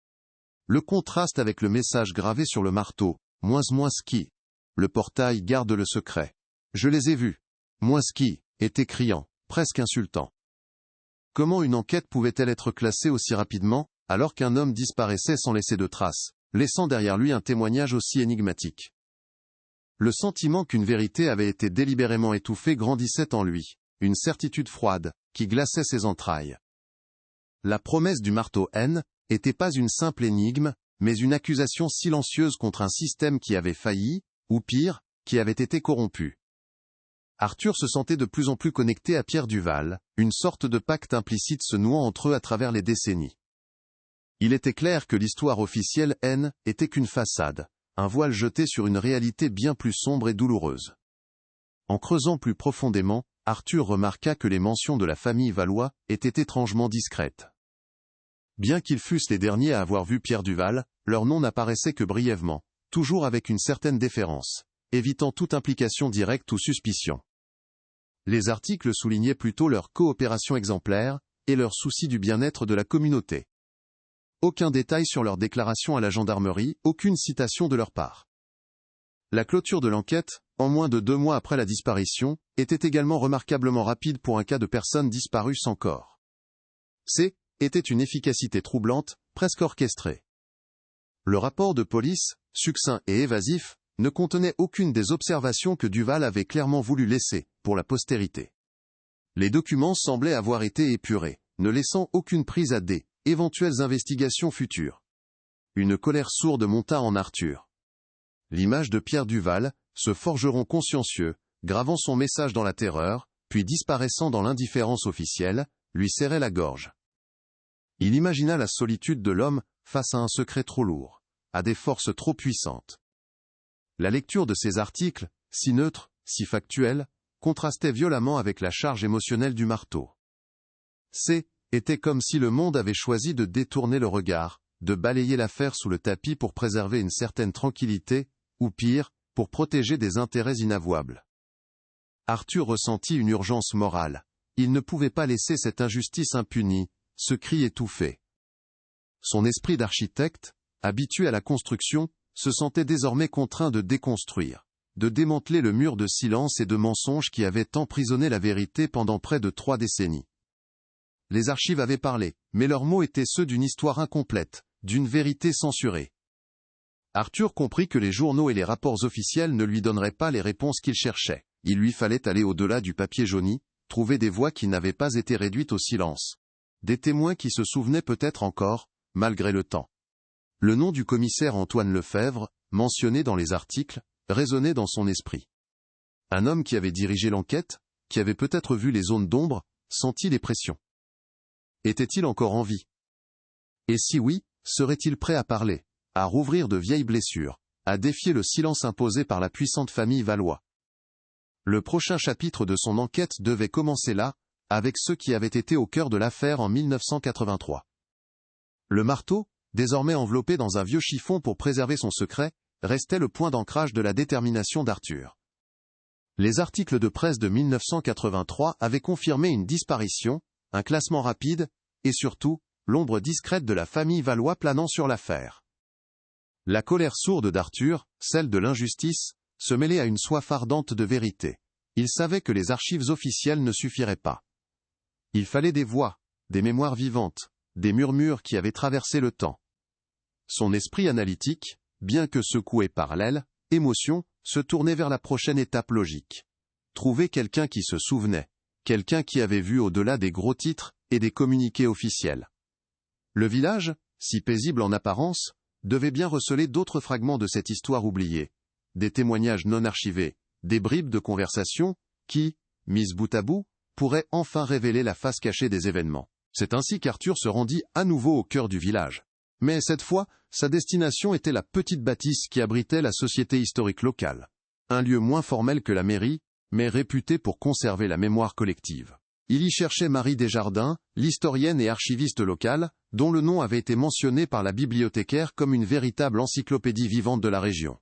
Le contraste avec le message gravé sur le marteau « moins ski ». Le portail garde le secret. Je les ai vus. Moins ski, était criant, presque insultant. Comment une enquête pouvait-elle être classée aussi rapidement, alors qu'un homme disparaissait sans laisser de traces, laissant derrière lui un témoignage aussi énigmatique? Le sentiment qu'une vérité avait été délibérément étouffée grandissait en lui, une certitude froide, qui glaçait ses entrailles. La promesse du marteau n'était pas une simple énigme, mais une accusation silencieuse contre un système qui avait failli, ou pire, qui avait été corrompu. Arthur se sentait de plus en plus connecté à Pierre Duval, une sorte de pacte implicite se nouant entre eux à travers les décennies. Il était clair que l'histoire officielle était qu'une façade, un voile jeté sur une réalité bien plus sombre et douloureuse. En creusant plus profondément, Arthur remarqua que les mentions de la famille Valois étaient étrangement discrètes. Bien qu'ils fussent les derniers à avoir vu Pierre Duval, leur nom n'apparaissait que brièvement, toujours avec une certaine déférence, évitant toute implication directe ou suspicion. Les articles soulignaient plutôt leur coopération exemplaire et leur souci du bien-être de la communauté. Aucun détail sur leur déclaration à la gendarmerie, aucune citation de leur part. La clôture de l'enquête, en moins de 2 mois après la disparition, était également remarquablement rapide pour un cas de personne disparue sans corps. Était une efficacité troublante, presque orchestrée. Le rapport de police, succinct et évasif, ne contenait aucune des observations que Duval avait clairement voulu laisser, pour la postérité. Les documents semblaient avoir été épurés, ne laissant aucune prise à des éventuelles investigations futures. Une colère sourde monta en Arthur. L'image de Pierre Duval, ce forgeron consciencieux, gravant son message dans la terreur, puis disparaissant dans l'indifférence officielle, lui serrait la gorge. Il imagina la solitude de l'homme face à un secret trop lourd, à des forces trop puissantes. La lecture de ces articles, si neutres, si factuels, contrastait violemment avec la charge émotionnelle du marteau. Était comme si le monde avait choisi de détourner le regard, de balayer l'affaire sous le tapis pour préserver une certaine tranquillité, ou pire, pour protéger des intérêts inavouables. Arthur ressentit une urgence morale. Il ne pouvait pas laisser cette injustice impunie, ce cri étouffé. Son esprit d'architecte, habitué à la construction, se sentait désormais contraint de déconstruire, de démanteler le mur de silence et de mensonges qui avait emprisonné la vérité pendant près de 3 décennies. Les archives avaient parlé, mais leurs mots étaient ceux d'une histoire incomplète, d'une vérité censurée. Arthur comprit que les journaux et les rapports officiels ne lui donneraient pas les réponses qu'il cherchait. Il lui fallait aller au-delà du papier jauni, trouver des voix qui n'avaient pas été réduites au silence. Des témoins qui se souvenaient peut-être encore, malgré le temps. Le nom du commissaire Antoine Lefebvre, mentionné dans les articles, résonnait dans son esprit. Un homme qui avait dirigé l'enquête, qui avait peut-être vu les zones d'ombre, senti les pressions. Était-il encore en vie? Et si oui, serait-il prêt à parler, à rouvrir de vieilles blessures, à défier le silence imposé par la puissante famille Valois? Le prochain chapitre de son enquête devait commencer là, avec ceux qui avaient été au cœur de l'affaire en 1983. Le marteau, désormais enveloppé dans un vieux chiffon pour préserver son secret, restait le point d'ancrage de la détermination d'Arthur. Les articles de presse de 1983 avaient confirmé une disparition, un classement rapide, et surtout, l'ombre discrète de la famille Valois planant sur l'affaire. La colère sourde d'Arthur, celle de l'injustice, se mêlait à une soif ardente de vérité. Il savait que les archives officielles ne suffiraient pas. Il fallait des voix, des mémoires vivantes, des murmures qui avaient traversé le temps. Son esprit analytique, bien que secoué par l'aile, émotion, se tournait vers la prochaine étape logique. Trouver quelqu'un qui se souvenait, quelqu'un qui avait vu au-delà des gros titres et des communiqués officiels. Le village, si paisible en apparence, devait bien receler d'autres fragments de cette histoire oubliée. Des témoignages non archivés, des bribes de conversation, qui, mises bout à bout, pourraient enfin révéler la face cachée des événements. C'est ainsi qu'Arthur se rendit à nouveau au cœur du village. Mais cette fois, sa destination était la petite bâtisse qui abritait la société historique locale. Un lieu moins formel que la mairie, mais réputé pour conserver la mémoire collective. Il y cherchait Marie Desjardins, l'historienne et archiviste locale, dont le nom avait été mentionné par la bibliothécaire comme une véritable encyclopédie vivante de la région.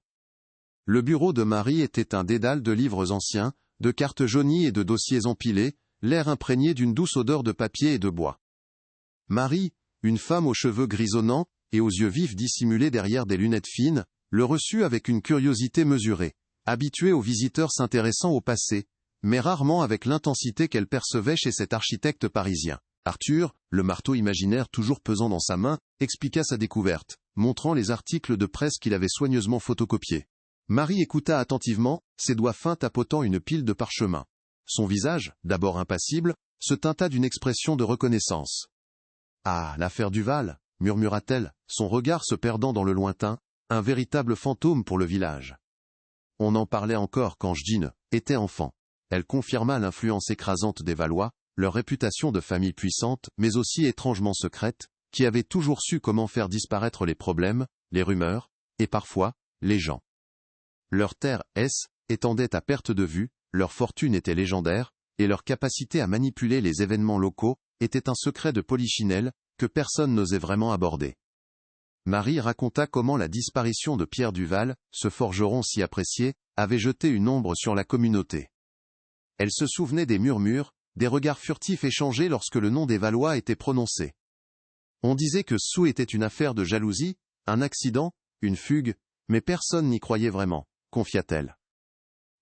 Le bureau de Marie était un dédale de livres anciens, de cartes jaunies et de dossiers empilés, l'air imprégné d'une douce odeur de papier et de bois. Marie, une femme aux cheveux grisonnants, et aux yeux vifs dissimulés derrière des lunettes fines, le reçut avec une curiosité mesurée, habituée aux visiteurs s'intéressant au passé, mais rarement avec l'intensité qu'elle percevait chez cet architecte parisien. Arthur, le marteau imaginaire toujours pesant dans sa main, expliqua sa découverte, montrant les articles de presse qu'il avait soigneusement photocopiés. Marie écouta attentivement, ses doigts fins tapotant une pile de parchemins. Son visage, d'abord impassible, se teinta d'une expression de reconnaissance. « Ah, l'affaire Duval !» murmura-t-elle, son regard se perdant dans le lointain, un véritable fantôme pour le village. On en parlait encore quand Jeanne était enfant. Elle confirma l'influence écrasante des Valois, leur réputation de famille puissante, mais aussi étrangement secrète, qui avait toujours su comment faire disparaître les problèmes, les rumeurs, et parfois, les gens. Leur terre étendait à perte de vue, leur fortune était légendaire, et leur capacité à manipuler les événements locaux était un secret de polichinelle que personne n'osait vraiment aborder. Marie raconta comment la disparition de Pierre Duval, ce forgeron si apprécié, avait jeté une ombre sur la communauté. Elle se souvenait des murmures, des regards furtifs échangés lorsque le nom des Valois était prononcé. On disait que Sceaux était une affaire de jalousie, un accident, une fugue, mais personne n'y croyait vraiment, confia-t-elle.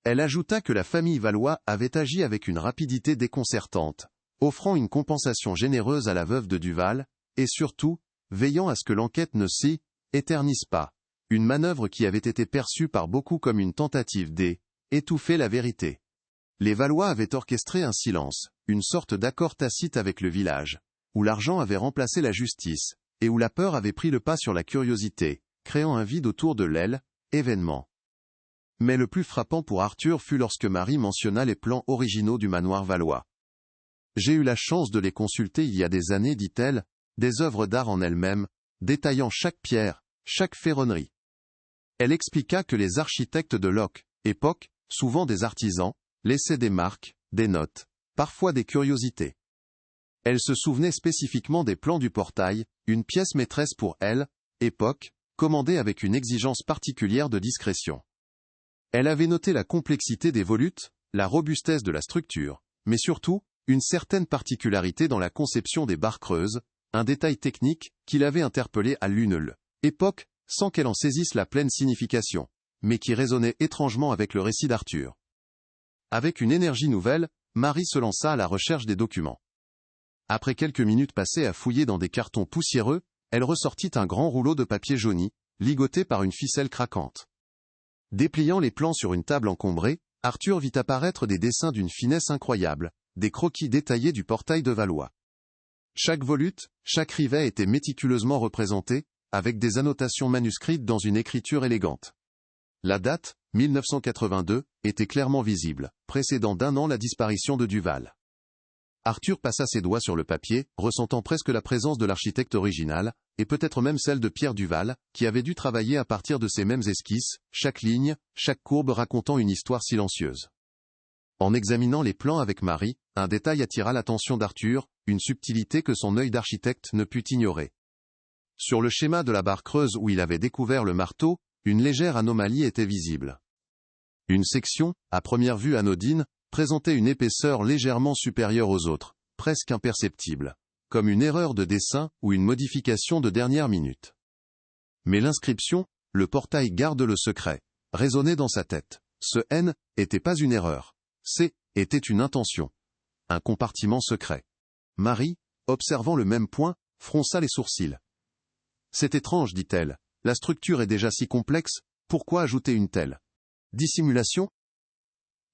Elle ajouta que la famille Valois avait agi avec une rapidité déconcertante, offrant une compensation généreuse à la veuve de Duval, et surtout, veillant à ce que l'enquête ne s'y éternise pas, une manœuvre qui avait été perçue par beaucoup comme une tentative d'étouffer la vérité. Les Valois avaient orchestré un silence, une sorte d'accord tacite avec le village, où l'argent avait remplacé la justice, et où la peur avait pris le pas sur la curiosité, créant un vide autour de l'événement. Mais le plus frappant pour Arthur fut lorsque Marie mentionna les plans originaux du manoir Valois. J'ai eu la chance de les consulter il y a des années, dit-elle, des œuvres d'art en elles-mêmes, détaillant chaque pierre, chaque ferronnerie. Elle expliqua que les architectes de l'époque, souvent des artisans, laissaient des marques, des notes, parfois des curiosités. Elle se souvenait spécifiquement des plans du portail, une pièce maîtresse pour l'époque, commandée avec une exigence particulière de discrétion. Elle avait noté la complexité des volutes, la robustesse de la structure, mais surtout, une certaine particularité dans la conception des barres creuses, un détail technique qui l'avait interpellée à l'époque, sans qu'elle en saisisse la pleine signification, mais qui résonnait étrangement avec le récit d'Arthur. Avec une énergie nouvelle, Marie se lança à la recherche des documents. Après quelques minutes passées à fouiller dans des cartons poussiéreux, elle ressortit un grand rouleau de papier jauni, ligoté par une ficelle craquante. Dépliant les plans sur une table encombrée, Arthur vit apparaître des dessins d'une finesse incroyable, des croquis détaillés du portail de Valois. Chaque volute, chaque rivet était méticuleusement représenté, avec des annotations manuscrites dans une écriture élégante. La date, 1982, était clairement visible, précédant d'1 an la disparition de Duval. Arthur passa ses doigts sur le papier, ressentant presque la présence de l'architecte original, et peut-être même celle de Pierre Duval, qui avait dû travailler à partir de ces mêmes esquisses, chaque ligne, chaque courbe racontant une histoire silencieuse. En examinant les plans avec Marie, un détail attira l'attention d'Arthur, une subtilité que son œil d'architecte ne put ignorer. Sur le schéma de la barre creuse où il avait découvert le marteau, une légère anomalie était visible. Une section, à première vue anodine, présentait une épaisseur légèrement supérieure aux autres, presque imperceptible, comme une erreur de dessin ou une modification de dernière minute. Mais l'inscription, le portail garde le secret, résonnait dans sa tête. Ce N était pas une erreur. C était une intention. Un compartiment secret. Marie, observant le même point, fronça les sourcils. C'est étrange, dit-elle. La structure est déjà si complexe, pourquoi ajouter une telle dissimulation?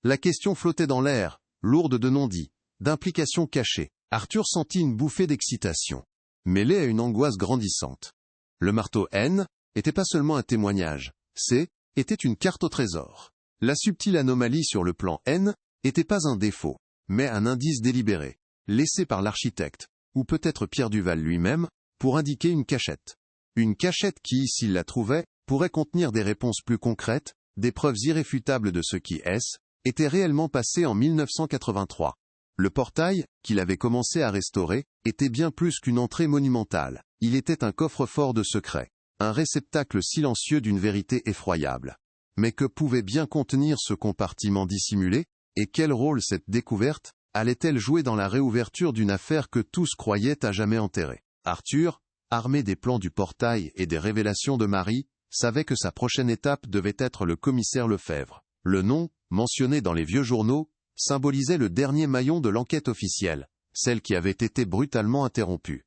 La question flottait dans l'air, lourde de non-dits, d'implications cachées. Arthur sentit une bouffée d'excitation, mêlée à une angoisse grandissante. Le marteau N était pas seulement un témoignage, C était une carte au trésor. La subtile anomalie sur le plan N était pas un défaut, mais un indice délibéré, laissé par l'architecte, ou peut-être Pierre Duval lui-même, pour indiquer une cachette. Une cachette qui, s'il la trouvait, pourrait contenir des réponses plus concrètes, des preuves irréfutables de ce qui était réellement passé en 1983. Le portail, qu'il avait commencé à restaurer, était bien plus qu'une entrée monumentale. Il était un coffre-fort de secrets, un réceptacle silencieux d'une vérité effroyable. Mais que pouvait bien contenir ce compartiment dissimulé, et quel rôle cette découverte allait-elle jouer dans la réouverture d'une affaire que tous croyaient à jamais enterrée? Arthur, armé des plans du portail et des révélations de Marie, savait que sa prochaine étape devait être le commissaire Lefebvre. Le nom, mentionné dans les vieux journaux, symbolisait le dernier maillon de l'enquête officielle, celle qui avait été brutalement interrompue.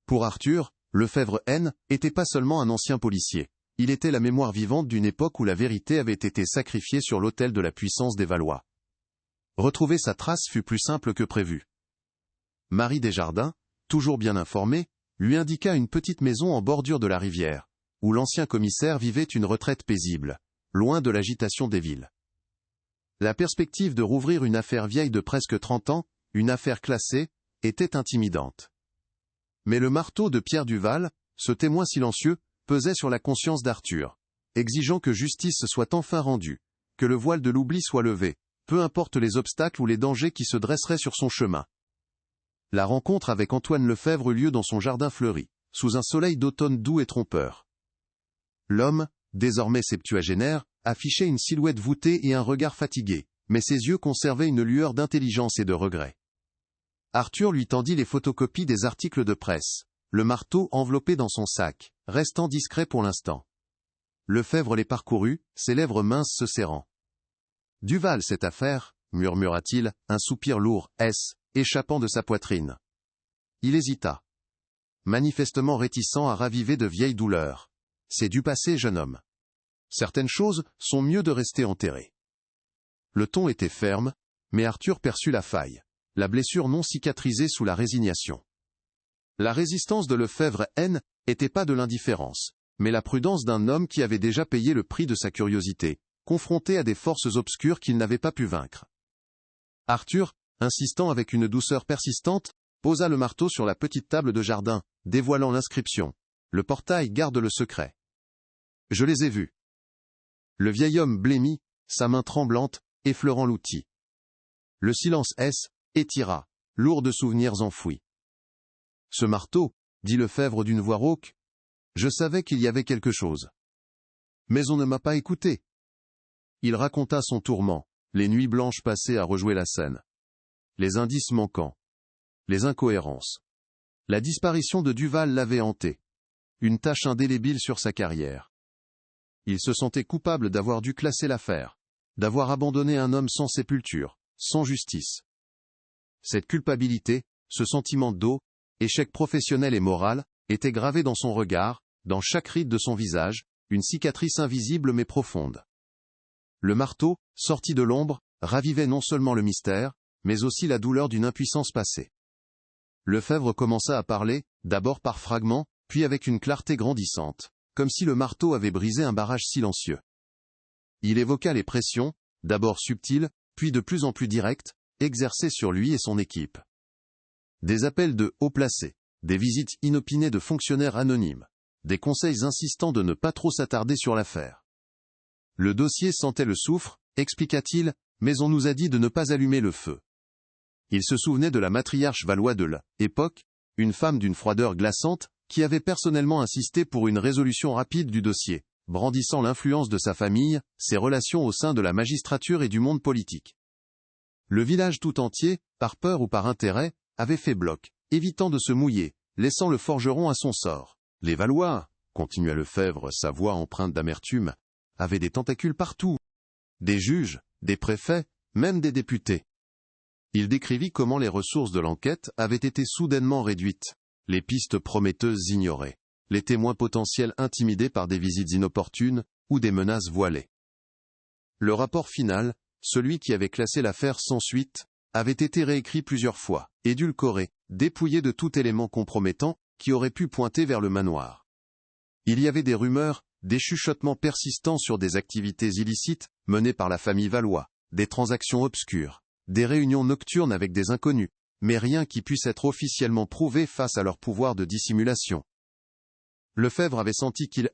Pour Arthur, Lefebvre N était pas seulement un ancien policier, il était la mémoire vivante d'une époque où la vérité avait été sacrifiée sur l'autel de la puissance des Valois. Retrouver sa trace fut plus simple que prévu. Marie Desjardins, toujours bien informée, lui indiqua une petite maison en bordure de la rivière, où l'ancien commissaire vivait une retraite paisible, loin de l'agitation des villes. La perspective de rouvrir une affaire vieille de presque 30 ans, une affaire classée, était intimidante. Mais le marteau de Pierre Duval, ce témoin silencieux, pesait sur la conscience d'Arthur. exigeant que justice soit enfin rendue, que le voile de l'oubli soit levé, peu importe les obstacles ou les dangers qui se dresseraient sur son chemin. La rencontre avec Antoine Lefèvre eut lieu dans son jardin fleuri, sous un soleil d'automne doux et trompeur. L'homme, désormais septuagénaire, affichait une silhouette voûtée et un regard fatigué, mais ses yeux conservaient une lueur d'intelligence et de regret. Arthur lui tendit les photocopies des articles de presse, le marteau enveloppé dans son sac, restant discret pour l'instant. Lefèvre les parcourut, ses lèvres minces se serrant. « Duval cette affaire, murmura-t-il, un soupir lourd, échappant de sa poitrine. Il hésita. Manifestement réticent à raviver de vieilles douleurs. C'est du passé, jeune homme. Certaines choses sont mieux de rester enterrées. Le ton était ferme, mais Arthur perçut la faille, la blessure non cicatrisée sous la résignation. La résistance de Lefèvre était pas de l'indifférence, mais la prudence d'un homme qui avait déjà payé le prix de sa curiosité, confronté à des forces obscures qu'il n'avait pas pu vaincre. Arthur, insistant avec une douceur persistante, posa le marteau sur la petite table de jardin, dévoilant l'inscription. Le portail garde le secret. Je les ai vus. Le vieil homme blêmit, sa main tremblante, effleurant l'outil. Le silence étira, lourd de souvenirs enfouis. Ce marteau, dit Lefèvre d'une voix rauque, je savais qu'il y avait quelque chose. Mais on ne m'a pas écouté. Il raconta son tourment, les nuits blanches passées à rejouer la scène. Les indices manquants. Les incohérences. La disparition de Duval l'avait hanté. Une tache indélébile sur sa carrière. Il se sentait coupable d'avoir dû classer l'affaire, d'avoir abandonné un homme sans sépulture, sans justice. Cette culpabilité, ce sentiment d'eau, échec professionnel et moral, était gravé dans son regard, dans chaque ride de son visage, une cicatrice invisible mais profonde. Le marteau, sorti de l'ombre, ravivait non seulement le mystère, mais aussi la douleur d'une impuissance passée. Lefèvre commença à parler, d'abord par fragments, puis avec une clarté grandissante, comme si le marteau avait brisé un barrage silencieux. Il évoqua les pressions, d'abord subtiles, puis de plus en plus directes, exercées sur lui et son équipe. Des appels de haut placés, des visites inopinées de fonctionnaires anonymes, des conseils insistants de ne pas trop s'attarder sur l'affaire. Le dossier sentait le soufre, expliqua-t-il, mais on nous a dit de ne pas allumer le feu. Il se souvenait de la matriarche Valois de l'époque, une femme d'une froideur glaçante, qui avait personnellement insisté pour une résolution rapide du dossier, brandissant l'influence de sa famille, ses relations au sein de la magistrature et du monde politique. Le village tout entier, par peur ou par intérêt, avait fait bloc, évitant de se mouiller, laissant le forgeron à son sort. Les Valois, continua Lefèvre, sa voix empreinte d'amertume, avaient des tentacules partout. Des juges, des préfets, même des députés. Il décrivit comment les ressources de l'enquête avaient été soudainement réduites, les pistes prometteuses ignorées, les témoins potentiels intimidés par des visites inopportunes ou des menaces voilées. Le rapport final, celui qui avait classé l'affaire sans suite, avait été réécrit plusieurs fois, édulcoré, dépouillé de tout élément compromettant qui aurait pu pointer vers le manoir. Il y avait des rumeurs, des chuchotements persistants sur des activités illicites menées par la famille Valois, des transactions obscures, des réunions nocturnes avec des inconnus, mais rien qui puisse être officiellement prouvé face à leur pouvoir de dissimulation. Lefèvre avait senti qu'il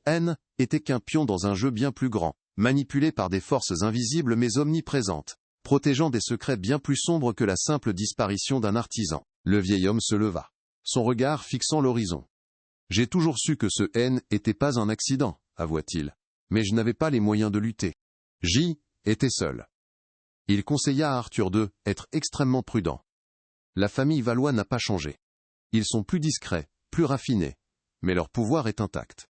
était qu'un pion dans un jeu bien plus grand, manipulé par des forces invisibles mais omniprésentes, protégeant des secrets bien plus sombres que la simple disparition d'un artisan. Le vieil homme se leva, son regard fixant l'horizon. « J'ai toujours su que ce était pas un accident, avoua-t-il, mais je n'avais pas les moyens de lutter. J'y étais seul. » Il conseilla à Arthur d'être extrêmement prudent. La famille Valois n'a pas changé. Ils sont plus discrets, plus raffinés, mais leur pouvoir est intact.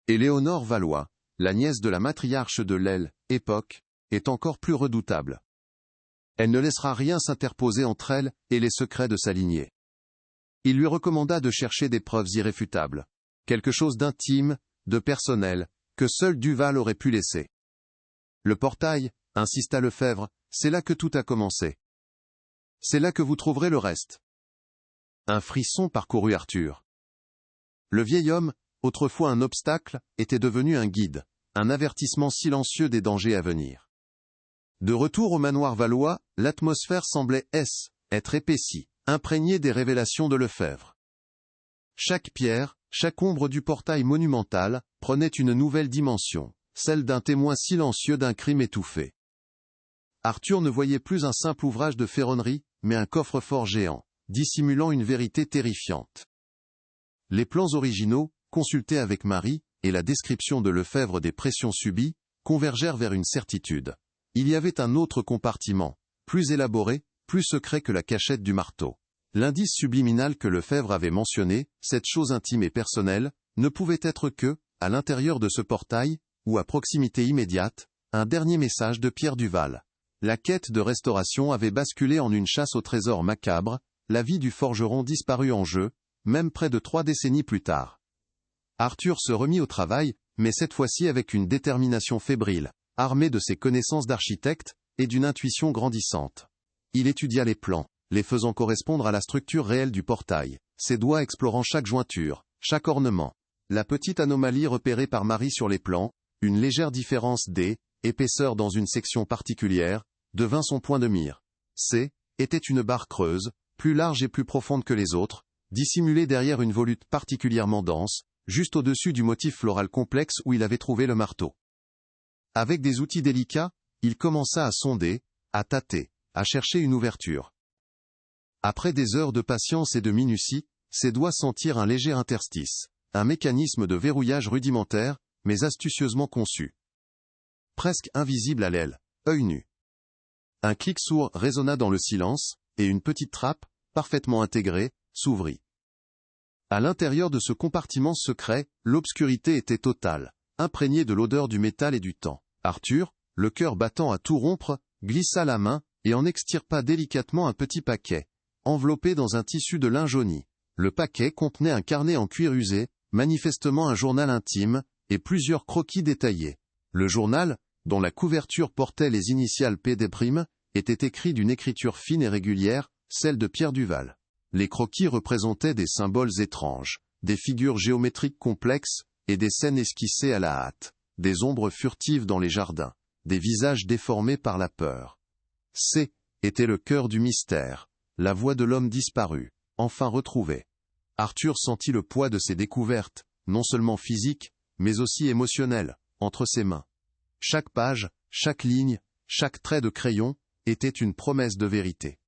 Et Léonore Valois, la nièce de la matriarche de l'époque, est encore plus redoutable. Elle ne laissera rien s'interposer entre elle et les secrets de sa lignée. Il lui recommanda de chercher des preuves irréfutables, quelque chose d'intime, de personnel, que seul Duval aurait pu laisser. Le portail, insista Lefèvre, c'est là que tout a commencé. C'est là que vous trouverez le reste. Un frisson parcourut Arthur. Le vieil homme, autrefois un obstacle, était devenu un guide, un avertissement silencieux des dangers à venir. De retour au manoir Valois, l'atmosphère semblait être épaissie, imprégnée des révélations de Lefèvre. Chaque pierre, chaque ombre du portail monumental, prenait une nouvelle dimension, celle d'un témoin silencieux d'un crime étouffé. Arthur ne voyait plus un simple ouvrage de ferronnerie, mais un coffre-fort géant, dissimulant une vérité terrifiante. Les plans originaux, consultés avec Marie, et la description de Lefebvre des pressions subies, convergèrent vers une certitude. Il y avait un autre compartiment, plus élaboré, plus secret que la cachette du marteau. L'indice subliminal que Lefebvre avait mentionné, cette chose intime et personnelle, ne pouvait être que, à l'intérieur de ce portail, ou à proximité immédiate, un dernier message de Pierre Duval. La quête de restauration avait basculé en une chasse au trésor macabre, la vie du forgeron disparut en jeu, même près de 3 décennies plus tard. Arthur se remit au travail, mais cette fois-ci avec une détermination fébrile, armé de ses connaissances d'architecte, et d'une intuition grandissante. Il étudia les plans, les faisant correspondre à la structure réelle du portail, ses doigts explorant chaque jointure, chaque ornement. La petite anomalie repérée par Marie sur les plans, une légère différence d'épaisseur dans une section particulière, devint son point de mire. Était une barre creuse, plus large et plus profonde que les autres, dissimulée derrière une volute particulièrement dense, juste au-dessus du motif floral complexe où il avait trouvé le marteau. Avec des outils délicats, il commença à sonder, à tâter, à chercher une ouverture. Après des heures de patience et de minutie, ses doigts sentirent un léger interstice, un mécanisme de verrouillage rudimentaire, mais astucieusement conçu. Presque invisible à l'aile, œil nu. Un clic sourd résonna dans le silence, et une petite trappe, parfaitement intégrée, s'ouvrit. À l'intérieur de ce compartiment secret, l'obscurité était totale, imprégnée de l'odeur du métal et du temps. Arthur, le cœur battant à tout rompre, glissa la main, et en extirpa délicatement un petit paquet, enveloppé dans un tissu de lin jauni. Le paquet contenait un carnet en cuir usé, manifestement un journal intime, et plusieurs croquis détaillés. Le journal, dont la couverture portait les initiales P.D', était écrit d'une écriture fine et régulière, celle de Pierre Duval. Les croquis représentaient des symboles étranges, des figures géométriques complexes, et des scènes esquissées à la hâte, des ombres furtives dans les jardins, des visages déformés par la peur. Était le cœur du mystère, la voix de l'homme disparu, enfin retrouvé. Arthur sentit le poids de ses découvertes, non seulement physiques, mais aussi émotionnelles, entre ses mains. Chaque page, chaque ligne, chaque trait de crayon, était une promesse de vérité.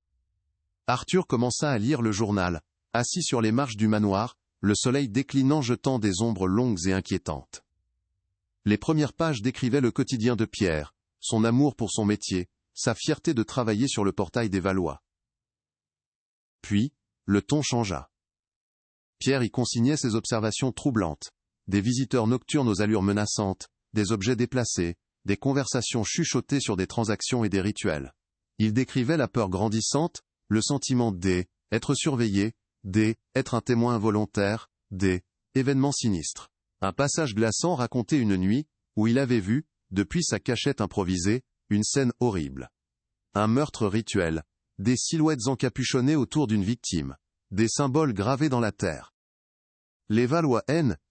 Arthur commença à lire le journal, assis sur les marches du manoir, le soleil déclinant jetant des ombres longues et inquiétantes. Les premières pages décrivaient le quotidien de Pierre, son amour pour son métier, sa fierté de travailler sur le portail des Valois. Puis, le ton changea. Pierre y consignait ses observations troublantes, des visiteurs nocturnes aux allures menaçantes, des objets déplacés, des conversations chuchotées sur des transactions et des rituels. Il décrivait la peur grandissante, le sentiment d'être surveillé, être un témoin involontaire, événements sinistres. Un passage glaçant racontait une nuit, où il avait vu, depuis sa cachette improvisée, une scène horrible. Un meurtre rituel, des silhouettes encapuchonnées autour d'une victime, des symboles gravés dans la terre. Les Valois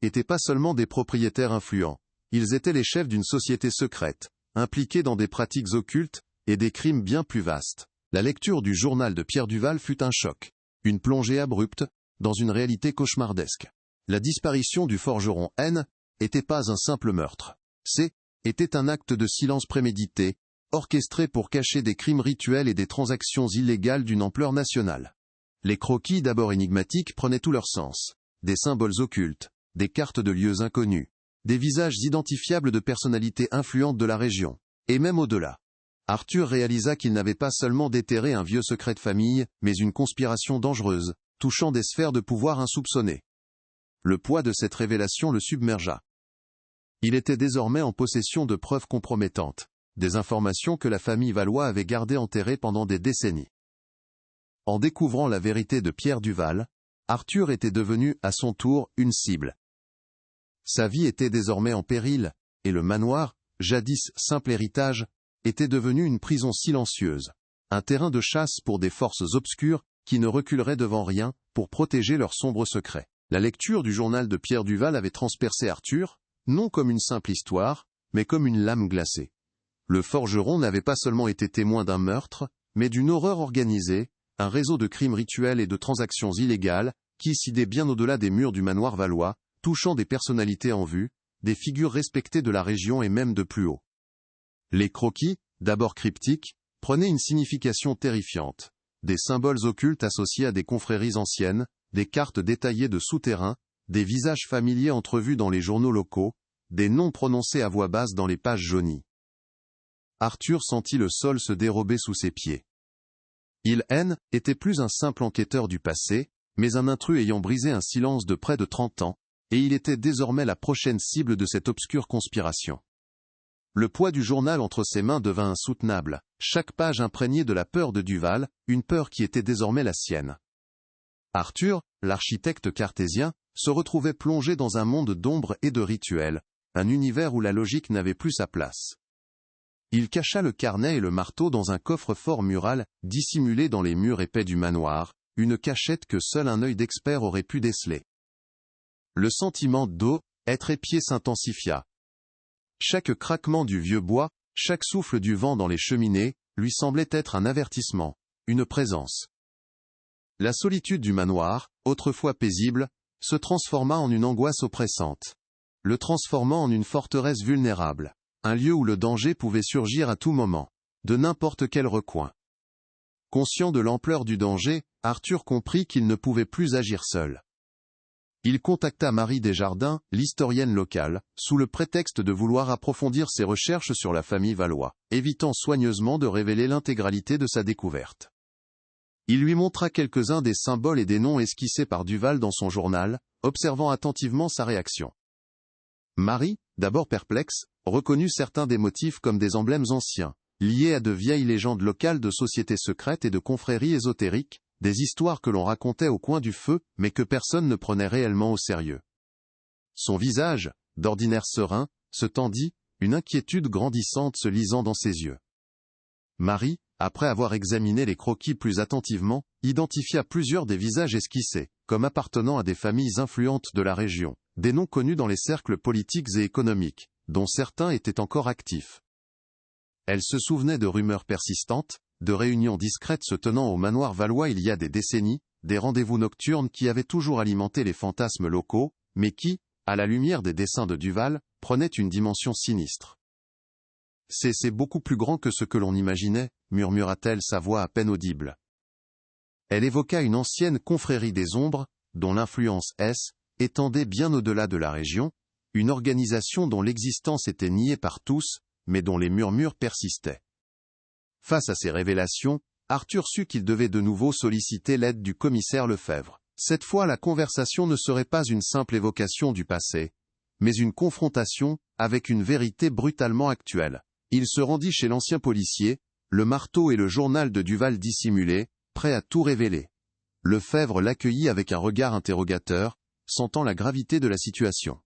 étaient pas seulement des propriétaires influents, ils étaient les chefs d'une société secrète, impliqués dans des pratiques occultes, et des crimes bien plus vastes. La lecture du journal de Pierre Duval fut un choc, une plongée abrupte, dans une réalité cauchemardesque. La disparition du forgeron était pas un simple meurtre. Était un acte de silence prémédité, orchestré pour cacher des crimes rituels et des transactions illégales d'une ampleur nationale. Les croquis d'abord énigmatiques prenaient tout leur sens. Des symboles occultes, des cartes de lieux inconnus, des visages identifiables de personnalités influentes de la région, et même au-delà. Arthur réalisa qu'il n'avait pas seulement déterré un vieux secret de famille, mais une conspiration dangereuse, touchant des sphères de pouvoir insoupçonnées. Le poids de cette révélation le submergea. Il était désormais en possession de preuves compromettantes, des informations que la famille Valois avait gardées enterrées pendant des décennies. En découvrant la vérité de Pierre Duval, Arthur était devenu, à son tour, une cible. Sa vie était désormais en péril, et le manoir, jadis simple héritage, était devenu une prison silencieuse, un terrain de chasse pour des forces obscures qui ne reculeraient devant rien pour protéger leurs sombres secrets. La lecture du journal de Pierre Duval avait transpercé Arthur, non comme une simple histoire, mais comme une lame glacée. Le forgeron n'avait pas seulement été témoin d'un meurtre, mais d'une horreur organisée, un réseau de crimes rituels et de transactions illégales, qui sidait bien au-delà des murs du manoir valois, touchant des personnalités en vue, des figures respectées de la région et même de plus haut. Les croquis, d'abord cryptiques, prenaient une signification terrifiante. Des symboles occultes associés à des confréries anciennes, des cartes détaillées de souterrains, des visages familiers entrevus dans les journaux locaux, des noms prononcés à voix basse dans les pages jaunies. Arthur sentit le sol se dérober sous ses pieds. Il était plus un simple enquêteur du passé, mais un intrus ayant brisé un silence de près de 30 ans, et il était désormais la prochaine cible de cette obscure conspiration. Le poids du journal entre ses mains devint insoutenable, chaque page imprégnée de la peur de Duval, une peur qui était désormais la sienne. Arthur, l'architecte cartésien, se retrouvait plongé dans un monde d'ombre et de rituels, un univers où la logique n'avait plus sa place. Il cacha le carnet et le marteau dans un coffre-fort mural, dissimulé dans les murs épais du manoir, une cachette que seul un œil d'expert aurait pu déceler. Le sentiment d'être épié s'intensifia. Chaque craquement du vieux bois, chaque souffle du vent dans les cheminées, lui semblait être un avertissement, une présence. La solitude du manoir, autrefois paisible, se transforma en une angoisse oppressante. Le transformant en une forteresse vulnérable, un lieu où le danger pouvait surgir à tout moment, de n'importe quel recoin. Conscient de l'ampleur du danger, Arthur comprit qu'il ne pouvait plus agir seul. Il contacta Marie Desjardins, l'historienne locale, sous le prétexte de vouloir approfondir ses recherches sur la famille Valois, évitant soigneusement de révéler l'intégralité de sa découverte. Il lui montra quelques-uns des symboles et des noms esquissés par Duval dans son journal, observant attentivement sa réaction. Marie, d'abord perplexe, reconnut certains des motifs comme des emblèmes anciens, liés à de vieilles légendes locales de sociétés secrètes et de confréries ésotériques, des histoires que l'on racontait au coin du feu, mais que personne ne prenait réellement au sérieux. Son visage, d'ordinaire serein, se tendit, une inquiétude grandissante se lisant dans ses yeux. Marie, après avoir examiné les croquis plus attentivement, identifia plusieurs des visages esquissés, comme appartenant à des familles influentes de la région, des noms connus dans les cercles politiques et économiques, dont certains étaient encore actifs. Elle se souvenait de rumeurs persistantes, de réunions discrètes se tenant au manoir Valois il y a des décennies, des rendez-vous nocturnes qui avaient toujours alimenté les fantasmes locaux, mais qui, à la lumière des dessins de Duval, prenaient une dimension sinistre. C'est beaucoup plus grand que ce que l'on imaginait, murmura-t-elle sa voix à peine audible. Elle évoqua une ancienne confrérie des ombres, dont l'influence étendait bien au-delà de la région, une organisation dont l'existence était niée par tous, mais dont les murmures persistaient. Face à ces révélations, Arthur sut qu'il devait de nouveau solliciter l'aide du commissaire Lefebvre. Cette fois la conversation ne serait pas une simple évocation du passé, mais une confrontation avec une vérité brutalement actuelle. Il se rendit chez l'ancien policier, le marteau et le journal de Duval dissimulé, prêt à tout révéler. Lefebvre l'accueillit avec un regard interrogateur, sentant la gravité de la situation.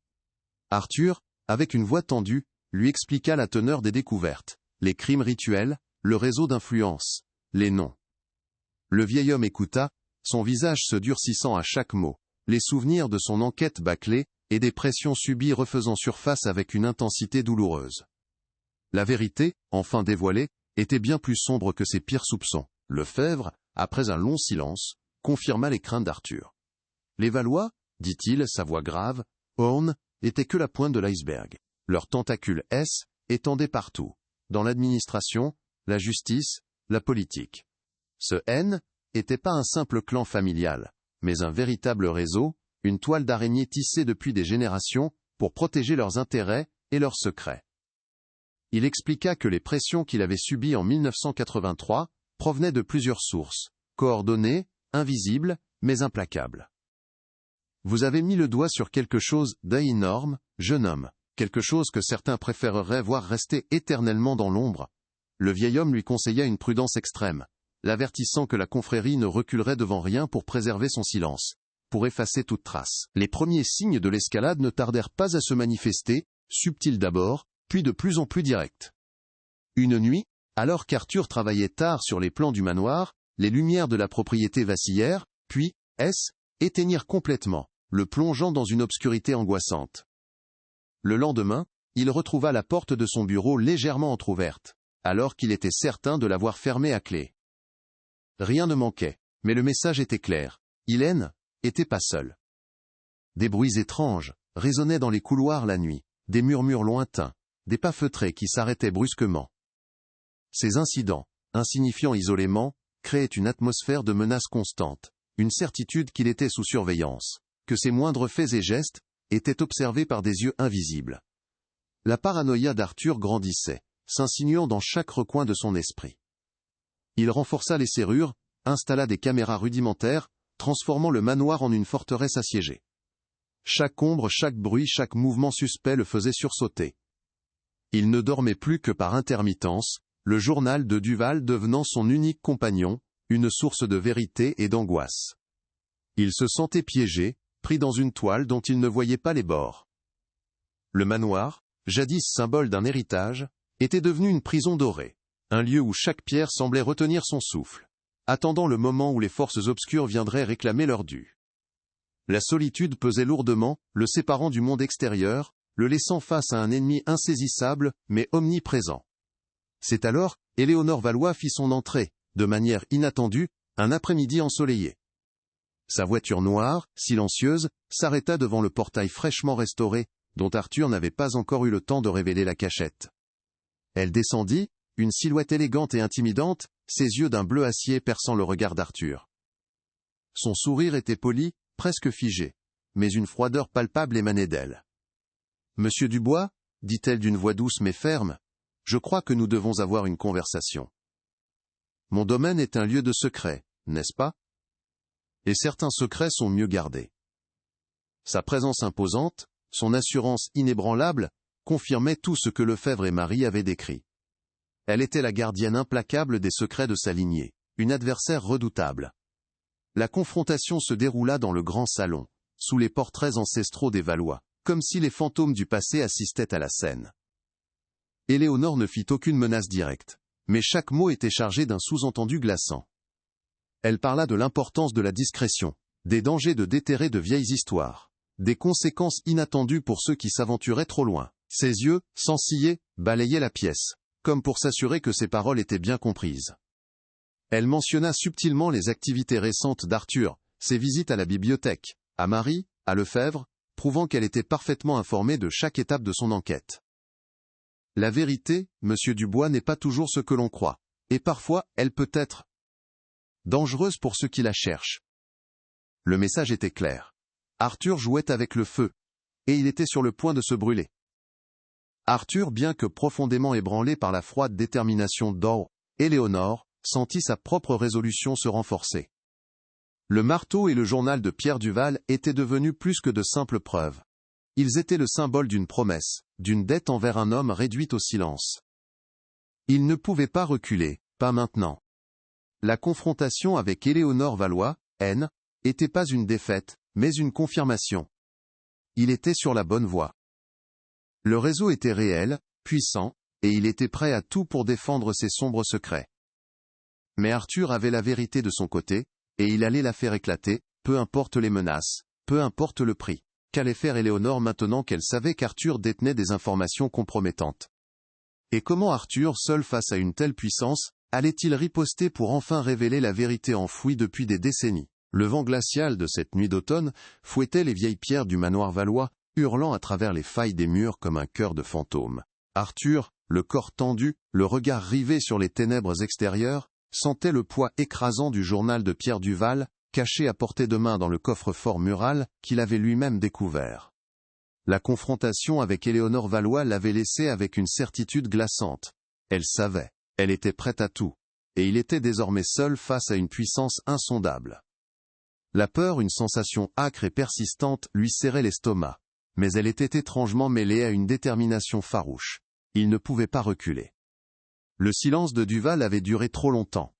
Arthur, avec une voix tendue, lui expliqua la teneur des découvertes, les crimes rituels, le réseau d'influence, les noms. Le vieil homme écouta, son visage se durcissant à chaque mot, les souvenirs de son enquête bâclée, et des pressions subies refaisant surface avec une intensité douloureuse. La vérité, enfin dévoilée, était bien plus sombre que ses pires soupçons. Lefebvre, après un long silence, confirma les craintes d'Arthur. Les Valois, dit-il, sa voix grave, n'étaient que la pointe de l'iceberg. Leurs tentacules étendaient partout, dans l'administration, la justice, la politique. Ce n'était pas un simple clan familial, mais un véritable réseau, une toile d'araignée tissée depuis des générations, pour protéger leurs intérêts et leurs secrets. Il expliqua que les pressions qu'il avait subies en 1983 provenaient de plusieurs sources, coordonnées, invisibles, mais implacables. Vous avez mis le doigt sur quelque chose d'énorme, jeune homme, quelque chose que certains préféreraient voir rester éternellement dans l'ombre. Le vieil homme lui conseilla une prudence extrême, l'avertissant que la confrérie ne reculerait devant rien pour préserver son silence, pour effacer toute trace. Les premiers signes de l'escalade ne tardèrent pas à se manifester, subtils d'abord, puis de plus en plus directs. Une nuit, alors qu'Arthur travaillait tard sur les plans du manoir, les lumières de la propriété vacillèrent, puis, éteignirent complètement, le plongeant dans une obscurité angoissante. Le lendemain, il retrouva la porte de son bureau légèrement entr'ouverte, alors qu'il était certain de l'avoir fermée à clé. Rien ne manquait, mais le message était clair. Il était pas seul. Des bruits étranges résonnaient dans les couloirs la nuit, des murmures lointains, des pas feutrés qui s'arrêtaient brusquement. Ces incidents, insignifiants isolément, créaient une atmosphère de menace constante, une certitude qu'il était sous surveillance, que ses moindres faits et gestes étaient observés par des yeux invisibles. La paranoïa d'Arthur grandissait, s'insinuant dans chaque recoin de son esprit. Il renforça les serrures, installa des caméras rudimentaires, transformant le manoir en une forteresse assiégée. Chaque ombre, chaque bruit, chaque mouvement suspect le faisait sursauter. Il ne dormait plus que par intermittence, le journal de Duval devenant son unique compagnon, une source de vérité et d'angoisse. Il se sentait piégé, pris dans une toile dont il ne voyait pas les bords. Le manoir, jadis symbole d'un héritage, était devenu une prison dorée, un lieu où chaque pierre semblait retenir son souffle, attendant le moment où les forces obscures viendraient réclamer leur dû. La solitude pesait lourdement, le séparant du monde extérieur, le laissant face à un ennemi insaisissable, mais omniprésent. C'est alors, Éléonore Valois fit son entrée, de manière inattendue, un après-midi ensoleillé. Sa voiture noire, silencieuse, s'arrêta devant le portail fraîchement restauré, dont Arthur n'avait pas encore eu le temps de révéler la cachette. Elle descendit, une silhouette élégante et intimidante, ses yeux d'un bleu acier perçant le regard d'Arthur. Son sourire était poli, presque figé, mais une froideur palpable émanait d'elle. « Monsieur Dubois, dit-elle d'une voix douce mais ferme, je crois que nous devons avoir une conversation. Mon domaine est un lieu de secret, n'est-ce pas? Et certains secrets sont mieux gardés. » Sa présence imposante, son assurance inébranlable, confirmaient tout ce que Lefebvre et Marie avaient décrit. Elle était la gardienne implacable des secrets de sa lignée, une adversaire redoutable. La confrontation se déroula dans le grand salon, sous les portraits ancestraux des Valois, comme si les fantômes du passé assistaient à la scène. Éléonore ne fit aucune menace directe, mais chaque mot était chargé d'un sous-entendu glaçant. Elle parla de l'importance de la discrétion, des dangers de déterrer de vieilles histoires, des conséquences inattendues pour ceux qui s'aventuraient trop loin. Ses yeux, sans ciller, balayaient la pièce, comme pour s'assurer que ses paroles étaient bien comprises. Elle mentionna subtilement les activités récentes d'Arthur, ses visites à la bibliothèque, à Marie, à Lefebvre, prouvant qu'elle était parfaitement informée de chaque étape de son enquête. La vérité, monsieur Dubois, n'est pas toujours ce que l'on croit, et parfois, elle peut être dangereuse pour ceux qui la cherchent. Le message était clair. Arthur jouait avec le feu, et il était sur le point de se brûler. Arthur, bien que profondément ébranlé par la froide détermination d'Éléonore, sentit sa propre résolution se renforcer. Le marteau et le journal de Pierre Duval étaient devenus plus que de simples preuves. Ils étaient le symbole d'une promesse, d'une dette envers un homme réduit au silence. Il ne pouvait pas reculer, pas maintenant. La confrontation avec Éléonore Valois, était pas une défaite, mais une confirmation. Il était sur la bonne voie. Le réseau était réel, puissant, et il était prêt à tout pour défendre ses sombres secrets. Mais Arthur avait la vérité de son côté, et il allait la faire éclater, peu importe les menaces, peu importe le prix. Qu'allait faire Éléonore maintenant qu'elle savait qu'Arthur détenait des informations compromettantes? Et comment Arthur, seul face à une telle puissance, allait-il riposter pour enfin révéler la vérité enfouie depuis des décennies? Le vent glacial de cette nuit d'automne fouettait les vieilles pierres du manoir valois, hurlant à travers les failles des murs comme un chœur de fantômes. Arthur, le corps tendu, le regard rivé sur les ténèbres extérieures, sentait le poids écrasant du journal de Pierre Duval, caché à portée de main dans le coffre-fort mural qu'il avait lui-même découvert. La confrontation avec Éléonore Valois l'avait laissé avec une certitude glaçante. Elle savait, elle était prête à tout, et il était désormais seul face à une puissance insondable. La peur, une sensation âcre et persistante, lui serrait l'estomac, mais elle était étrangement mêlée à une détermination farouche. Il ne pouvait pas reculer. Le silence de Duval avait duré trop longtemps.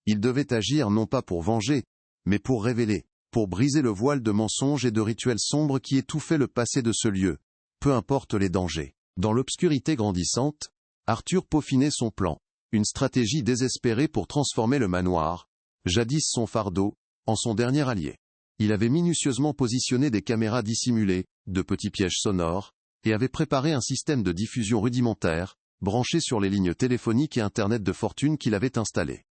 Il devait agir non pas pour venger, mais pour révéler, pour briser le voile de mensonges et de rituels sombres qui étouffaient le passé de ce lieu, peu importe les dangers. Dans l'obscurité grandissante, Arthur peaufinait son plan, une stratégie désespérée pour transformer le manoir, jadis son fardeau, en son dernier allié. Il avait minutieusement positionné des caméras dissimulées, de petits pièges sonores, et avait préparé un système de diffusion rudimentaire, branché sur les lignes téléphoniques et Internet de fortune qu'il avait installé.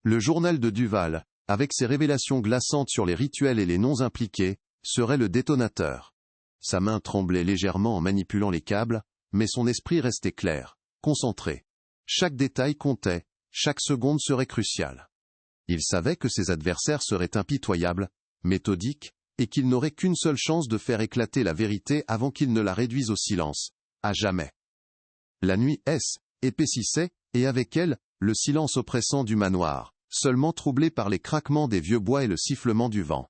Le journal de Duval, avec ses révélations glaçantes sur les rituels et les noms impliqués, serait le détonateur. Sa main tremblait légèrement en manipulant les câbles, mais son esprit restait clair, concentré. Chaque détail comptait, chaque seconde serait cruciale. Il savait que ses adversaires seraient impitoyables, méthodiques, et qu'il n'aurait qu'une seule chance de faire éclater la vérité avant qu'il ne la réduise au silence, à jamais. La nuit épaississait, et avec elle, le silence oppressant du manoir, seulement troublé par les craquements des vieux bois et le sifflement du vent.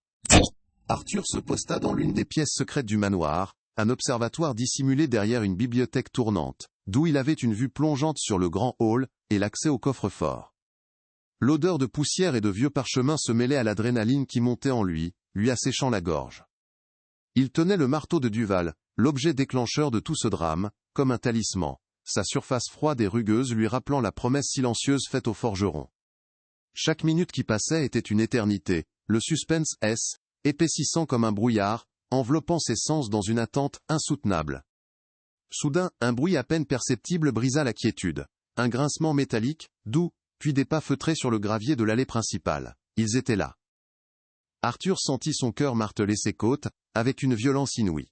Arthur se posta dans l'une des pièces secrètes du manoir, un observatoire dissimulé derrière une bibliothèque tournante, d'où il avait une vue plongeante sur le grand hall et l'accès au coffre-fort. L'odeur de poussière et de vieux parchemins se mêlait à l'adrénaline qui montait en lui asséchant la gorge. Il tenait le marteau de Duval, l'objet déclencheur de tout ce drame, comme un talisman, sa surface froide et rugueuse lui rappelant la promesse silencieuse faite au forgeron. Chaque minute qui passait était une éternité, le suspense épaississant comme un brouillard, enveloppant ses sens dans une attente insoutenable. Soudain, un bruit à peine perceptible brisa la quiétude. Un grincement métallique, doux, puis des pas feutrés sur le gravier de l'allée principale. Ils étaient là. Arthur sentit son cœur marteler ses côtes, avec une violence inouïe.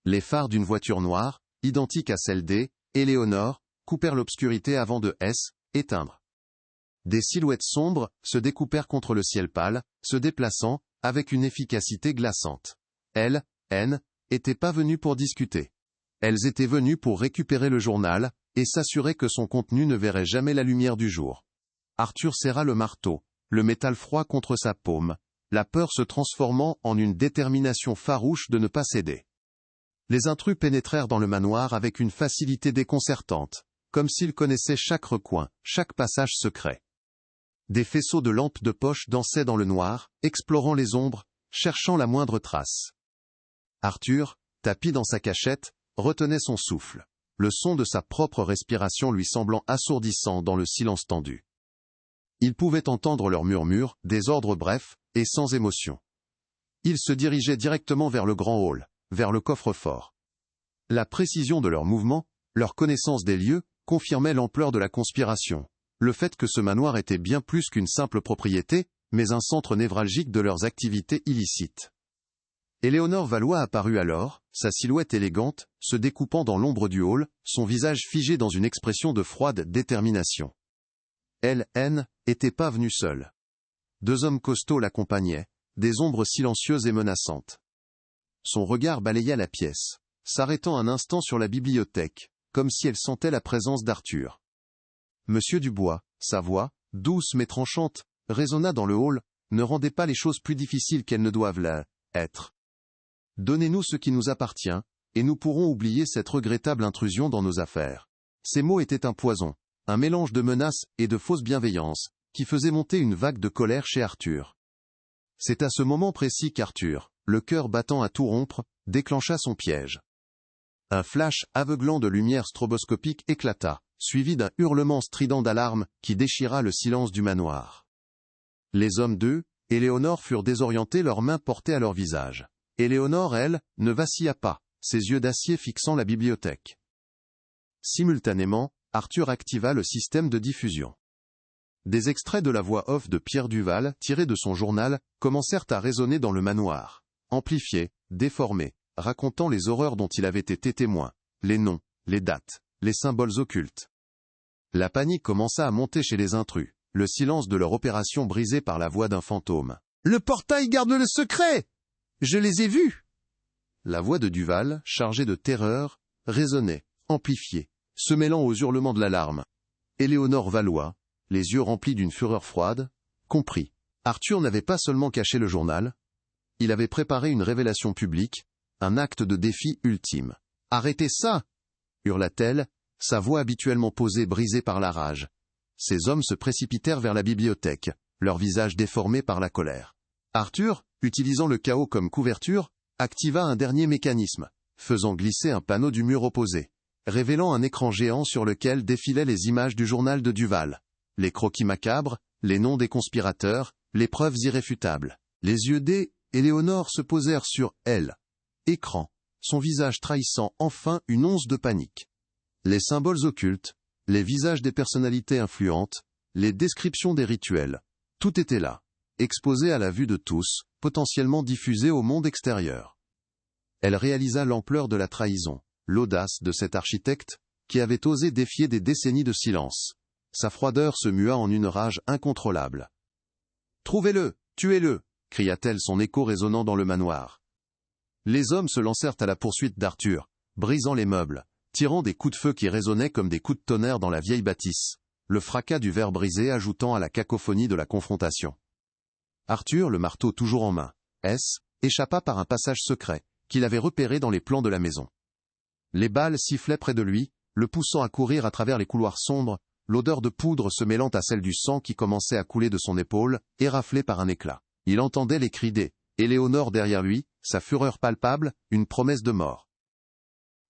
Les phares d'une voiture noire, identique à celle d'Éléonore, coupèrent l'obscurité avant de éteindre. Des silhouettes sombres se découpèrent contre le ciel pâle, se déplaçant, avec une efficacité glaçante. Elles, étaient pas venues pour discuter. Elles étaient venues pour récupérer le journal, et s'assurer que son contenu ne verrait jamais la lumière du jour. Arthur serra le marteau, le métal froid contre sa paume, la peur se transformant en une détermination farouche de ne pas céder. Les intrus pénétrèrent dans le manoir avec une facilité déconcertante, comme s'ils connaissaient chaque recoin, chaque passage secret. Des faisceaux de lampes de poche dansaient dans le noir, explorant les ombres, cherchant la moindre trace. Arthur, tapi dans sa cachette, retenait son souffle, le son de sa propre respiration lui semblant assourdissant dans le silence tendu. Il pouvait entendre leurs murmures, des ordres brefs, et sans émotion. Ils se dirigeaient directement vers le grand hall, vers le coffre-fort. La précision de leurs mouvements, leur connaissance des lieux, confirmait l'ampleur de la conspiration, le fait que ce manoir était bien plus qu'une simple propriété, mais un centre névralgique de leurs activités illicites. Éléonore Valois apparut alors, sa silhouette élégante, se découpant dans l'ombre du hall, son visage figé dans une expression de froide détermination. Elle, n'était pas venue seule. Deux hommes costauds l'accompagnaient, des ombres silencieuses et menaçantes. Son regard balayait la pièce, s'arrêtant un instant sur la bibliothèque, comme si elle sentait la présence d'Arthur. Monsieur Dubois, sa voix, douce mais tranchante, résonna dans le hall, ne rendait pas les choses plus difficiles qu'elles ne doivent être. Donnez-nous ce qui nous appartient, et nous pourrons oublier cette regrettable intrusion dans nos affaires. Ces mots étaient un poison, un mélange de menaces et de fausse bienveillance, qui faisait monter une vague de colère chez Arthur. C'est à ce moment précis qu'Arthur, le cœur battant à tout rompre, déclencha son piège. Un flash aveuglant de lumière stroboscopique éclata, suivi d'un hurlement strident d'alarme qui déchira le silence du manoir. Les hommes d'Éléonore furent désorientés, leurs mains portées à leur visage. Éléonore, elle, ne vacilla pas, ses yeux d'acier fixant la bibliothèque. Simultanément, Arthur activa le système de diffusion. Des extraits de la voix off de Pierre Duval, tirés de son journal, commencèrent à résonner dans le manoir, amplifiés, déformés, racontant les horreurs dont il avait été témoin, les noms, les dates, les symboles occultes. La panique commença à monter chez les intrus, le silence de leur opération brisé par la voix d'un fantôme. « Le portail garde le secret! Je les ai vus !» La voix de Duval, chargée de terreur, résonnait, amplifiée, se mêlant aux hurlements de l'alarme. Éléonore Valois, les yeux remplis d'une fureur froide, comprit. Arthur n'avait pas seulement caché le journal, il avait préparé une révélation publique, un acte de défi ultime. « Arrêtez ça !» hurla-t-elle, sa voix habituellement posée brisée par la rage. Ces hommes se précipitèrent vers la bibliothèque, leurs visages déformés par la colère. Arthur, utilisant le chaos comme couverture, activa un dernier mécanisme, faisant glisser un panneau du mur opposé, révélant un écran géant sur lequel défilaient les images du journal de Duval, les croquis macabres, les noms des conspirateurs, les preuves irréfutables. Les yeux d'Éléonore se posèrent sur elle. Écran, son visage trahissant enfin une once de panique. Les symboles occultes, les visages des personnalités influentes, les descriptions des rituels, tout était là, exposé à la vue de tous, potentiellement diffusé au monde extérieur. Elle réalisa l'ampleur de la trahison, l'audace de cet architecte, qui avait osé défier des décennies de silence. Sa froideur se mua en une rage incontrôlable. « Trouvez-le, tuez-le » cria-t-elle, son écho résonnant dans le manoir. Les hommes se lancèrent à la poursuite d'Arthur, brisant les meubles, tirant des coups de feu qui résonnaient comme des coups de tonnerre dans la vieille bâtisse, le fracas du verre brisé ajoutant à la cacophonie de la confrontation. Arthur, le marteau toujours en main, échappa par un passage secret, qu'il avait repéré dans les plans de la maison. Les balles sifflaient près de lui, le poussant à courir à travers les couloirs sombres, l'odeur de poudre se mêlant à celle du sang qui commençait à couler de son épaule, éraflé par un éclat. Il entendait les cris d'Éléonore derrière lui, sa fureur palpable, une promesse de mort.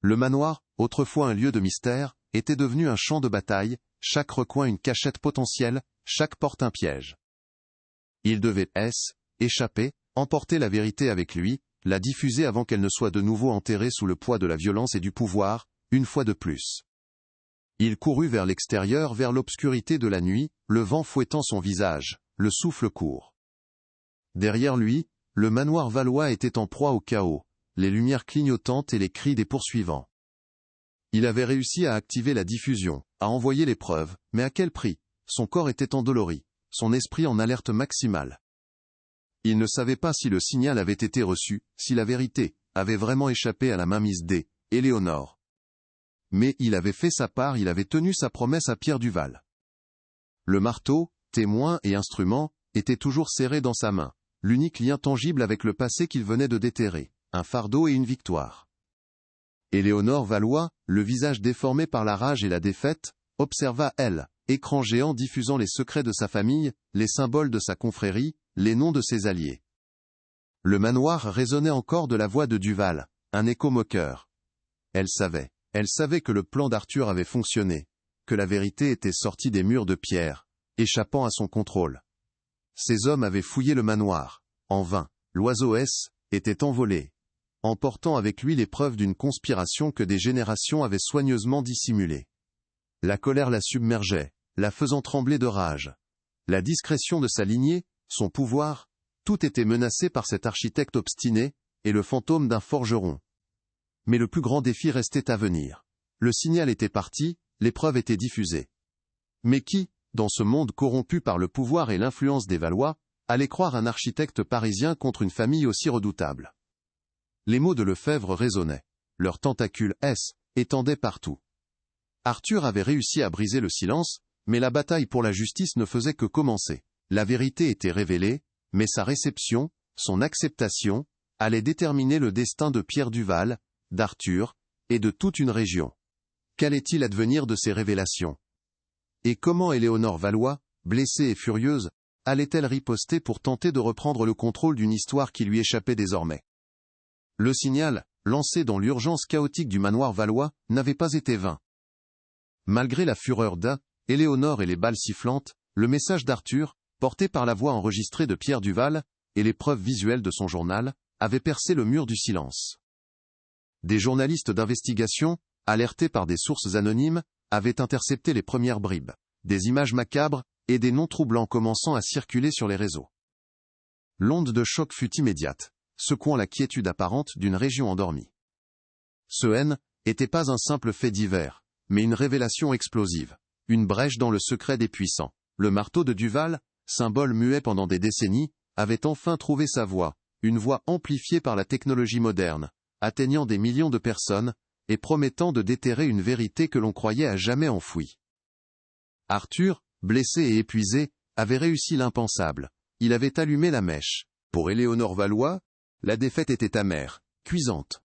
Le manoir, autrefois un lieu de mystère, était devenu un champ de bataille, chaque recoin une cachette potentielle, chaque porte un piège. Il devait échapper, emporter la vérité avec lui, la diffuser avant qu'elle ne soit de nouveau enterrée sous le poids de la violence et du pouvoir, une fois de plus. Il courut vers l'extérieur, vers l'obscurité de la nuit, le vent fouettant son visage, le souffle court. Derrière lui, le manoir valois était en proie au chaos, les lumières clignotantes et les cris des poursuivants. Il avait réussi à activer la diffusion, à envoyer les preuves, mais à quel prix? Son corps était endolori, son esprit en alerte maximale. Il ne savait pas si le signal avait été reçu, si la vérité avait vraiment échappé à la mainmise d'Éléonore. Mais il avait fait sa part, il avait tenu sa promesse à Pierre Duval. Le marteau, témoin et instrument, était toujours serré dans sa main, l'unique lien tangible avec le passé qu'il venait de déterrer, un fardeau et une victoire. Éléonore Valois, le visage déformé par la rage et la défaite, observa écran géant diffusant les secrets de sa famille, les symboles de sa confrérie, les noms de ses alliés. Le manoir résonnait encore de la voix de Duval, un écho moqueur. Elle savait que le plan d'Arthur avait fonctionné, que la vérité était sortie des murs de pierre, échappant à son contrôle. Ces hommes avaient fouillé le manoir, en vain, l'oiseau était envolé, emportant avec lui les preuves d'une conspiration que des générations avaient soigneusement dissimulée. La colère la submergeait, la faisant trembler de rage. La discrétion de sa lignée, son pouvoir, tout était menacé par cet architecte obstiné, et le fantôme d'un forgeron. Mais le plus grand défi restait à venir. Le signal était parti, les preuves étaient diffusées. Mais qui, dans ce monde corrompu par le pouvoir et l'influence des Valois, allait croire un architecte parisien contre une famille aussi redoutable? Les mots de Lefebvre résonnaient. Leurs tentacules étendaient partout. Arthur avait réussi à briser le silence, mais la bataille pour la justice ne faisait que commencer. La vérité était révélée, mais sa réception, son acceptation, allait déterminer le destin de Pierre Duval, d'Arthur, et de toute une région. Qu'allait-il advenir de ces révélations? Et comment Éléonore Valois, blessée et furieuse, allait-elle riposter pour tenter de reprendre le contrôle d'une histoire qui lui échappait désormais? Le signal, lancé dans l'urgence chaotique du manoir valois, n'avait pas été vain. Malgré la fureur d'Éléonore et les balles sifflantes, le message d'Arthur, porté par la voix enregistrée de Pierre Duval, et les preuves visuelles de son journal, avait percé le mur du silence. Des journalistes d'investigation, alertés par des sources anonymes, avaient intercepté les premières bribes, des images macabres, et des noms troublants commençant à circuler sur les réseaux. L'onde de choc fut immédiate, secouant la quiétude apparente d'une région endormie. Ce n'était pas un simple fait divers, mais une révélation explosive, une brèche dans le secret des puissants. Le marteau de Duval, symbole muet pendant des décennies, avait enfin trouvé sa voix, une voix amplifiée par la technologie moderne, atteignant des millions de personnes, et promettant de déterrer une vérité que l'on croyait à jamais enfouie. Arthur, blessé et épuisé, avait réussi l'impensable. Il avait allumé la mèche. Pour Éléonore Valois, la défaite était amère, cuisante.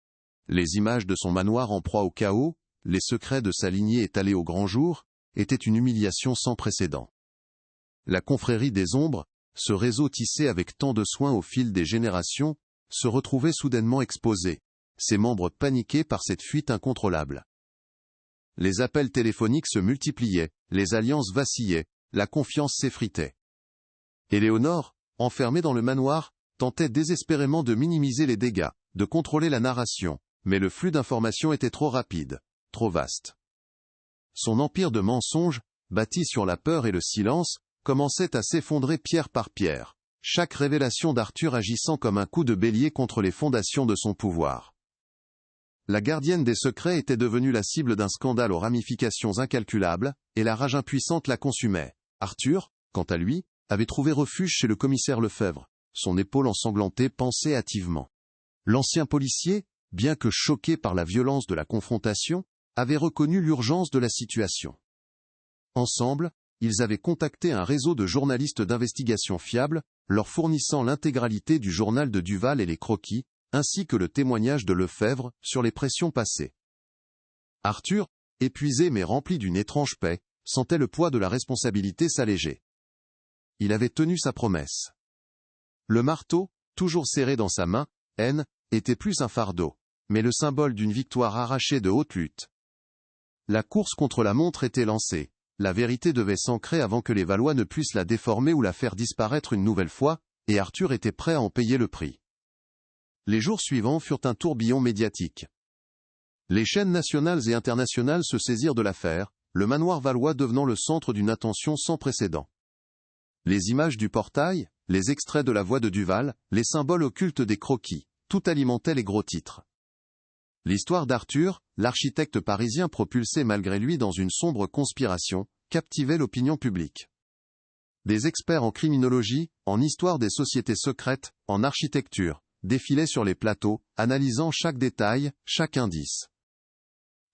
Les images de son manoir en proie au chaos, les secrets de sa lignée étalés au grand jour, étaient une humiliation sans précédent. La confrérie des ombres, ce réseau tissé avec tant de soin au fil des générations, se retrouvait soudainement exposé, ses membres paniqués par cette fuite incontrôlable. Les appels téléphoniques se multipliaient, les alliances vacillaient, la confiance s'effritait. Éléonore, enfermée dans le manoir, tentait désespérément de minimiser les dégâts, de contrôler la narration, mais le flux d'informations était trop rapide, trop vaste. Son empire de mensonges, bâti sur la peur et le silence, commençait à s'effondrer pierre par pierre, chaque révélation d'Arthur agissant comme un coup de bélier contre les fondations de son pouvoir. La gardienne des secrets était devenue la cible d'un scandale aux ramifications incalculables, et la rage impuissante la consumait. Arthur, quant à lui, avait trouvé refuge chez le commissaire Lefebvre. Son épaule ensanglantée pensait hâtivement. L'ancien policier, bien que choqué par la violence de la confrontation, avait reconnu l'urgence de la situation. Ensemble, ils avaient contacté un réseau de journalistes d'investigation fiables, leur fournissant l'intégralité du journal de Duval et les croquis, ainsi que le témoignage de Lefebvre sur les pressions passées. Arthur, épuisé mais rempli d'une étrange paix, sentait le poids de la responsabilité s'alléger. Il avait tenu sa promesse. Le marteau, toujours serré dans sa main, était plus un fardeau, mais le symbole d'une victoire arrachée de haute lutte. La course contre la montre était lancée. La vérité devait s'ancrer avant que les Valois ne puissent la déformer ou la faire disparaître une nouvelle fois, et Arthur était prêt à en payer le prix. Les jours suivants furent un tourbillon médiatique. Les chaînes nationales et internationales se saisirent de l'affaire, le manoir valois devenant le centre d'une attention sans précédent. Les images du portail, les extraits de la voix de Duval, les symboles occultes des croquis, tout alimentait les gros titres. L'histoire d'Arthur, l'architecte parisien propulsé malgré lui dans une sombre conspiration, captivait l'opinion publique. Des experts en criminologie, en histoire des sociétés secrètes, en architecture, défilaient sur les plateaux, analysant chaque détail, chaque indice.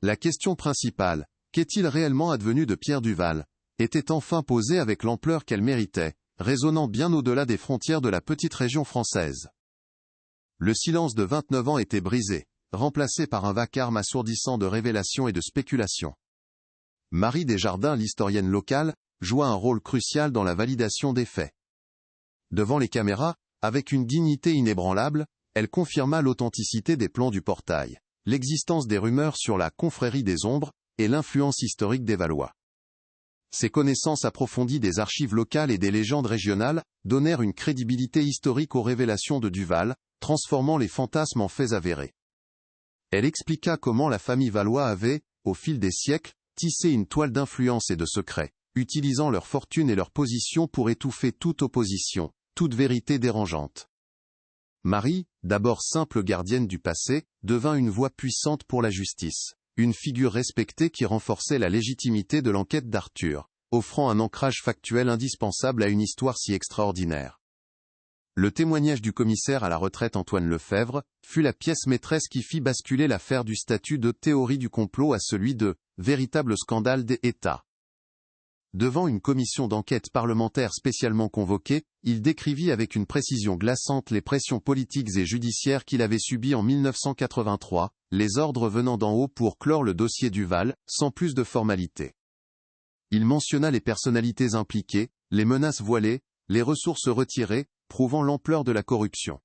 La question principale, qu'est-il réellement advenu de Pierre Duval, était enfin posée avec l'ampleur qu'elle méritait, résonnant bien au-delà des frontières de la petite région française. Le silence de 29 ans était brisé, remplacé par un vacarme assourdissant de révélations et de spéculations. Marie Desjardins, l'historienne locale, joua un rôle crucial dans la validation des faits. Devant les caméras, avec une dignité inébranlable, elle confirma l'authenticité des plans du portail, l'existence des rumeurs sur la confrérie des ombres, et l'influence historique des Valois. Ses connaissances approfondies des archives locales et des légendes régionales donnèrent une crédibilité historique aux révélations de Duval, transformant les fantasmes en faits avérés. Elle expliqua comment la famille Valois avait, au fil des siècles, tissé une toile d'influence et de secrets, utilisant leur fortune et leur position pour étouffer toute opposition, toute vérité dérangeante. Marie, d'abord simple gardienne du passé, devint une voix puissante pour la justice, une figure respectée qui renforçait la légitimité de l'enquête d'Arthur, offrant un ancrage factuel indispensable à une histoire si extraordinaire. Le témoignage du commissaire à la retraite Antoine Lefebvre fut la pièce maîtresse qui fit basculer l'affaire du statut de théorie du complot à celui de véritable scandale d'État. Devant une commission d'enquête parlementaire spécialement convoquée, il décrivit avec une précision glaçante les pressions politiques et judiciaires qu'il avait subies en 1983, les ordres venant d'en haut pour clore le dossier Duval, sans plus de formalité. Il mentionna les personnalités impliquées, les menaces voilées, les ressources retirées, prouvant l'ampleur de la corruption.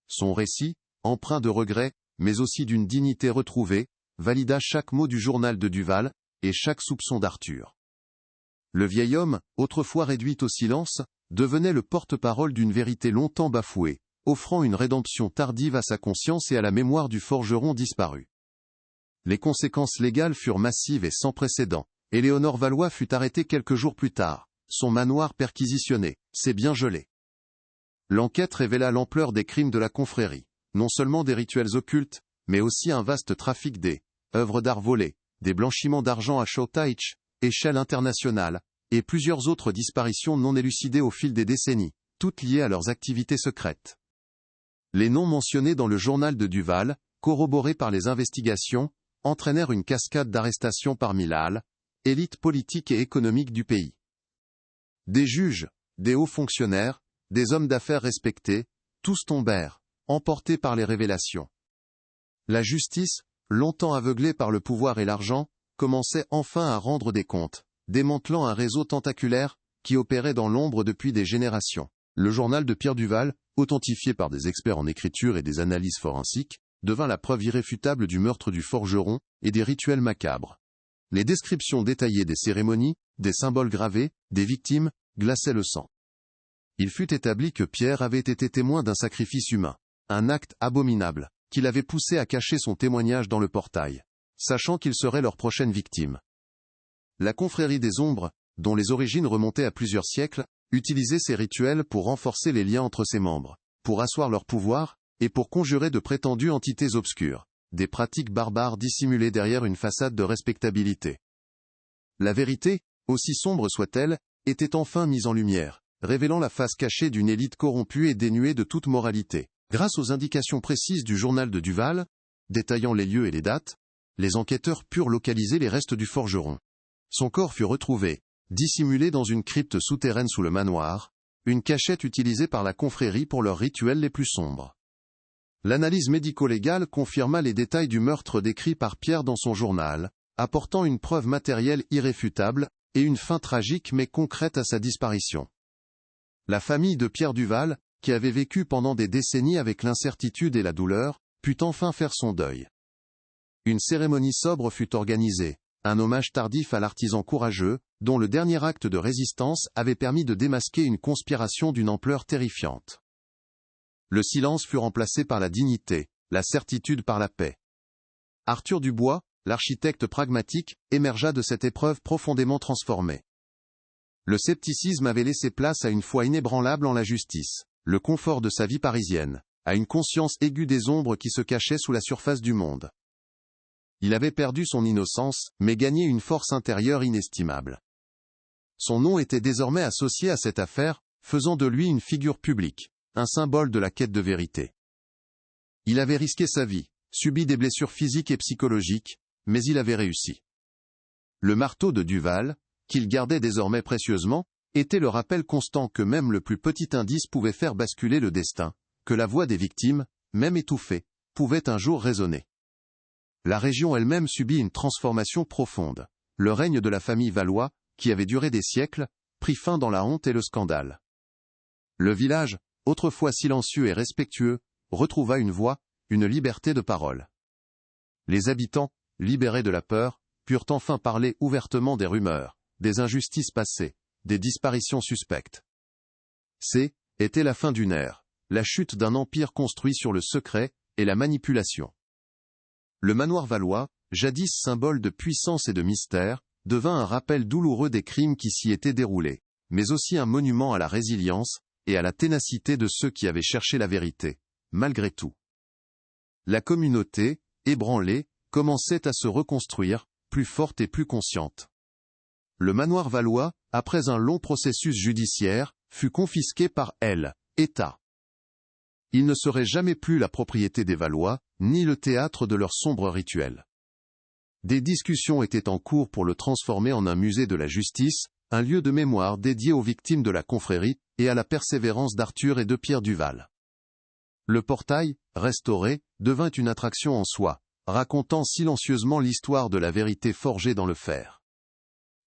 Son récit, empreint de regrets, mais aussi d'une dignité retrouvée, valida chaque mot du journal de Duval, et chaque soupçon d'Arthur. Le vieil homme, autrefois réduit au silence, devenait le porte-parole d'une vérité longtemps bafouée, offrant une rédemption tardive à sa conscience et à la mémoire du forgeron disparu. Les conséquences légales furent massives et sans précédent. Éléonore Valois fut arrêtée quelques jours plus tard, son manoir perquisitionné, ses biens gelés. L'enquête révéla l'ampleur des crimes de la confrérie, non seulement des rituels occultes, mais aussi un vaste trafic des œuvres d'art volées, des blanchiments d'argent à Shotaich, échelle internationale, et plusieurs autres disparitions non élucidées au fil des décennies, toutes liées à leurs activités secrètes. Les noms mentionnés dans le journal de Duval, corroborés par les investigations, entraînèrent une cascade d'arrestations parmi l'élite politique et économique du pays. Des juges, des hauts fonctionnaires, des hommes d'affaires respectés, tous tombèrent, emportés par les révélations. La justice, longtemps aveuglée par le pouvoir et l'argent, commençait enfin à rendre des comptes, démantelant un réseau tentaculaire, qui opérait dans l'ombre depuis des générations. Le journal de Pierre Duval, authentifié par des experts en écriture et des analyses forensiques, devint la preuve irréfutable du meurtre du forgeron, et des rituels macabres. Les descriptions détaillées des cérémonies, des symboles gravés, des victimes, glaçaient le sang. Il fut établi que Pierre avait été témoin d'un sacrifice humain, un acte abominable, qui l'avait poussé à cacher son témoignage dans le portail, sachant qu'il serait leur prochaine victime. La confrérie des ombres, dont les origines remontaient à plusieurs siècles, utilisait ces rituels pour renforcer les liens entre ses membres, pour asseoir leur pouvoir, et pour conjurer de prétendues entités obscures. des pratiques barbares dissimulées derrière une façade de respectabilité. La vérité, aussi sombre soit-elle, était enfin mise en lumière, révélant la face cachée d'une élite corrompue et dénuée de toute moralité. Grâce aux indications précises du journal de Duval, détaillant les lieux et les dates, les enquêteurs purent localiser les restes du forgeron. Son corps fut retrouvé, dissimulé dans une crypte souterraine sous le manoir, une cachette utilisée par la confrérie pour leurs rituels les plus sombres. L'analyse médico-légale confirma les détails du meurtre décrit par Pierre dans son journal, apportant une preuve matérielle irréfutable et une fin tragique mais concrète à sa disparition. La famille de Pierre Duval, qui avait vécu pendant des décennies avec l'incertitude et la douleur, put enfin faire son deuil. Une cérémonie sobre fut organisée, un hommage tardif à l'artisan courageux, dont le dernier acte de résistance avait permis de démasquer une conspiration d'une ampleur terrifiante. Le silence fut remplacé par la dignité, la certitude par la paix. Arthur Dubois, l'architecte pragmatique, émergea de cette épreuve profondément transformée. Le scepticisme avait laissé place à une foi inébranlable en la justice, le confort de sa vie parisienne, à une conscience aiguë des ombres qui se cachaient sous la surface du monde. Il avait perdu son innocence, mais gagné une force intérieure inestimable. Son nom était désormais associé à cette affaire, faisant de lui une figure publique, un symbole de la quête de vérité. Il avait risqué sa vie, subi des blessures physiques et psychologiques, mais il avait réussi. Le marteau de Duval, qu'il gardait désormais précieusement, était le rappel constant que même le plus petit indice pouvait faire basculer le destin, que la voix des victimes, même étouffée, pouvait un jour résonner. La région elle-même subit une transformation profonde. Le règne de la famille Valois, qui avait duré des siècles, prit fin dans la honte et le scandale. Le village, autrefois silencieux et respectueux, retrouva une voix, une liberté de parole. Les habitants, libérés de la peur, purent enfin parler ouvertement des rumeurs, des injustices passées, des disparitions suspectes. Était la fin d'une ère, la chute d'un empire construit sur le secret et la manipulation. Le manoir Valois, jadis symbole de puissance et de mystère, devint un rappel douloureux des crimes qui s'y étaient déroulés, mais aussi un monument à la résilience et à la ténacité de ceux qui avaient cherché la vérité, malgré tout. La communauté, ébranlée, commençait à se reconstruire, plus forte et plus consciente. Le manoir Valois, après un long processus judiciaire, fut confisqué par l'État. Il ne serait jamais plus la propriété des Valois, ni le théâtre de leurs sombres rituels. Des discussions étaient en cours pour le transformer en un musée de la justice, un lieu de mémoire dédié aux victimes de la confrérie et à la persévérance d'Arthur et de Pierre Duval. Le portail, restauré, devint une attraction en soi, racontant silencieusement l'histoire de la vérité forgée dans le fer.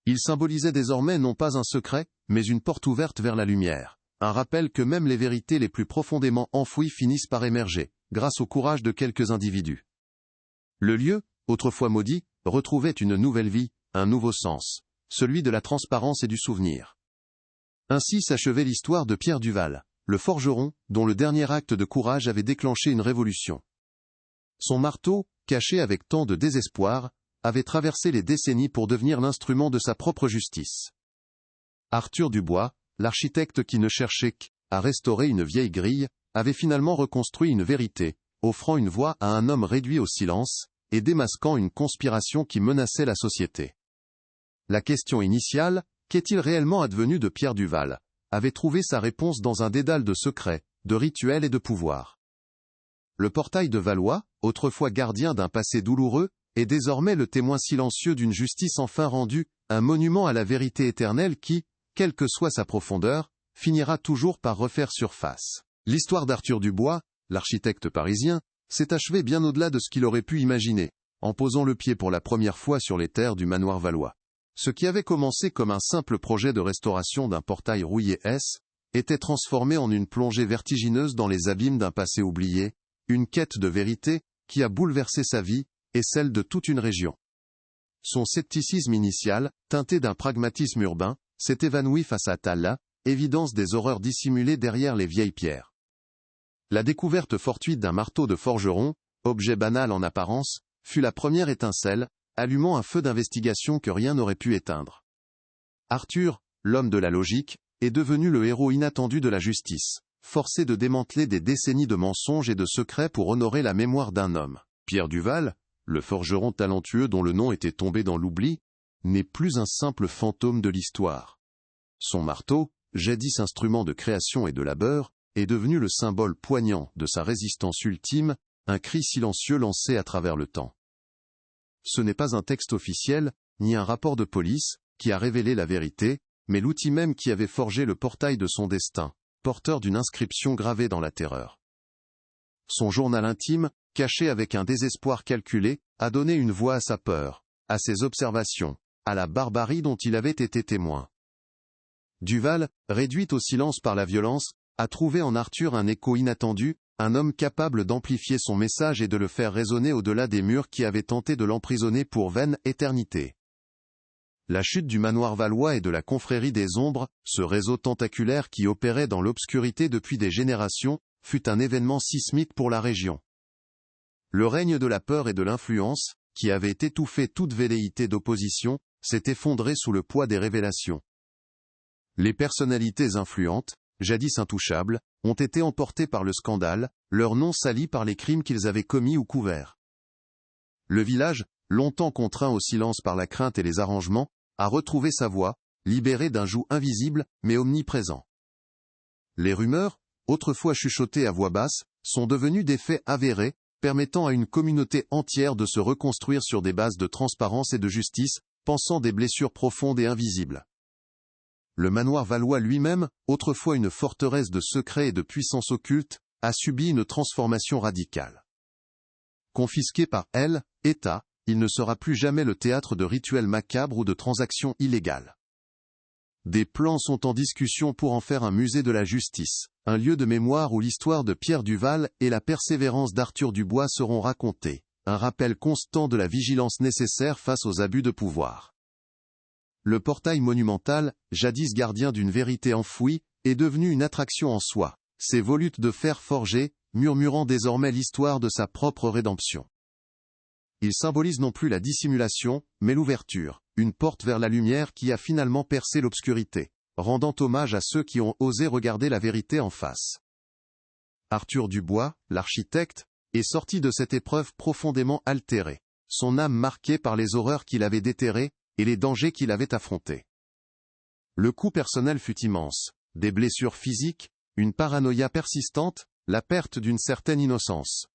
Il symbolisait désormais non pas un secret, mais une porte ouverte vers la lumière, un rappel que même les vérités les plus profondément enfouies finissent par émerger, grâce au courage de quelques individus. Le lieu, autrefois maudit, retrouvait une nouvelle vie, un nouveau sens, celui de la transparence et du souvenir. Ainsi s'achevait l'histoire de Pierre Duval, le forgeron, dont le dernier acte de courage avait déclenché une révolution. Son marteau, caché avec tant de désespoir, avait traversé les décennies pour devenir l'instrument de sa propre justice. Arthur Dubois, l'architecte qui ne cherchait qu'à restaurer une vieille grille, avait finalement reconstruit une vérité, offrant une voix à un homme réduit au silence, et démasquant une conspiration qui menaçait la société. La question initiale, qu'est-il réellement advenu de Pierre Duval, avait trouvé sa réponse dans un dédale de secrets, de rituels et de pouvoir. Le portail de Valois, autrefois gardien d'un passé douloureux, est désormais le témoin silencieux d'une justice enfin rendue, un monument à la vérité éternelle qui, quelle que soit sa profondeur, finira toujours par refaire surface. L'histoire d'Arthur Dubois, l'architecte parisien, s'est achevée bien au-delà de ce qu'il aurait pu imaginer, en posant le pied pour la première fois sur les terres du manoir Valois. Ce qui avait commencé comme un simple projet de restauration d'un portail rouillé était transformé en une plongée vertigineuse dans les abîmes d'un passé oublié, une quête de vérité qui a bouleversé sa vie et celle de toute une région. Son scepticisme initial, teinté d'un pragmatisme urbain, s'est évanoui face à la évidence des horreurs dissimulées derrière les vieilles pierres. La découverte fortuite d'un marteau de forgeron, objet banal en apparence, fut la première étincelle, allumant un feu d'investigation que rien n'aurait pu éteindre. Arthur, l'homme de la logique, est devenu le héros inattendu de la justice, forcé de démanteler des décennies de mensonges et de secrets pour honorer la mémoire d'un homme. Pierre Duval, le forgeron talentueux dont le nom était tombé dans l'oubli, n'est plus un simple fantôme de l'histoire. Son marteau, jadis instrument de création et de labeur, est devenu le symbole poignant de sa résistance ultime, un cri silencieux lancé à travers le temps. Ce n'est pas un texte officiel, ni un rapport de police, qui a révélé la vérité, mais l'outil même qui avait forgé le portail de son destin, porteur d'une inscription gravée dans la terreur. Son journal intime, caché avec un désespoir calculé, a donné une voix à sa peur, à ses observations, à la barbarie dont il avait été témoin. Duval, réduit au silence par la violence, a trouvé en Arthur un écho inattendu, un homme capable d'amplifier son message et de le faire résonner au-delà des murs qui avaient tenté de l'emprisonner pour vaine éternité. La chute du manoir valois et de la confrérie des ombres, ce réseau tentaculaire qui opérait dans l'obscurité depuis des générations, fut un événement sismique pour la région. Le règne de la peur et de l'influence, qui avait étouffé toute velléité d'opposition, s'est effondré sous le poids des révélations. Les personnalités influentes, jadis intouchables, ont été emportées par le scandale, leurs noms salis par les crimes qu'ils avaient commis ou couverts. Le village, longtemps contraint au silence par la crainte et les arrangements, a retrouvé sa voix, libéré d'un joug invisible, mais omniprésent. Les rumeurs, autrefois chuchotées à voix basse, sont devenues des faits avérés, permettant à une communauté entière de se reconstruire sur des bases de transparence et de justice, pansant des blessures profondes et invisibles. Le manoir valois lui-même, autrefois une forteresse de secrets et de puissance occulte, a subi une transformation radicale. Confisqué par l'État, il ne sera plus jamais le théâtre de rituels macabres ou de transactions illégales. Des plans sont en discussion pour en faire un musée de la justice, un lieu de mémoire où l'histoire de Pierre Duval et la persévérance d'Arthur Dubois seront racontées, un rappel constant de la vigilance nécessaire face aux abus de pouvoir. Le portail monumental, jadis gardien d'une vérité enfouie, est devenu une attraction en soi, ses volutes de fer forgé, murmurant désormais l'histoire de sa propre rédemption. Il symbolise non plus la dissimulation, mais l'ouverture, une porte vers la lumière qui a finalement percé l'obscurité, rendant hommage à ceux qui ont osé regarder la vérité en face. Arthur Dubois, l'architecte, est sorti de cette épreuve profondément altéré, son âme marquée par les horreurs qu'il avait déterrées, et les dangers qu'il avait affrontés. Le coût personnel fut immense, des blessures physiques, une paranoïa persistante, la perte d'une certaine innocence.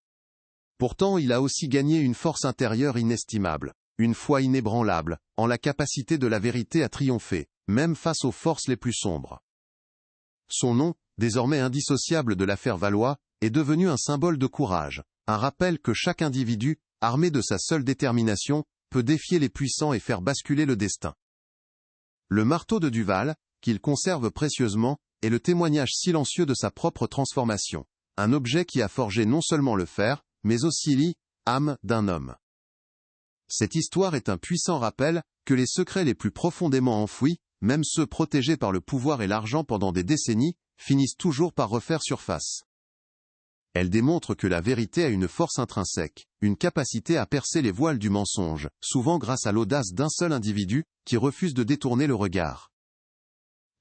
Pourtant il a aussi gagné une force intérieure inestimable, une foi inébranlable, en la capacité de la vérité à triompher, même face aux forces les plus sombres. Son nom, désormais indissociable de l'affaire Valois, est devenu un symbole de courage, un rappel que chaque individu, armé de sa seule détermination, peut défier les puissants et faire basculer le destin. Le marteau de Duval, qu'il conserve précieusement, est le témoignage silencieux de sa propre transformation, un objet qui a forgé non seulement le fer, mais aussi l'âme d'un homme. Cette histoire est un puissant rappel que les secrets les plus profondément enfouis, même ceux protégés par le pouvoir et l'argent pendant des décennies, finissent toujours par refaire surface. Elle démontre que la vérité a une force intrinsèque, une capacité à percer les voiles du mensonge, souvent grâce à l'audace d'un seul individu, qui refuse de détourner le regard.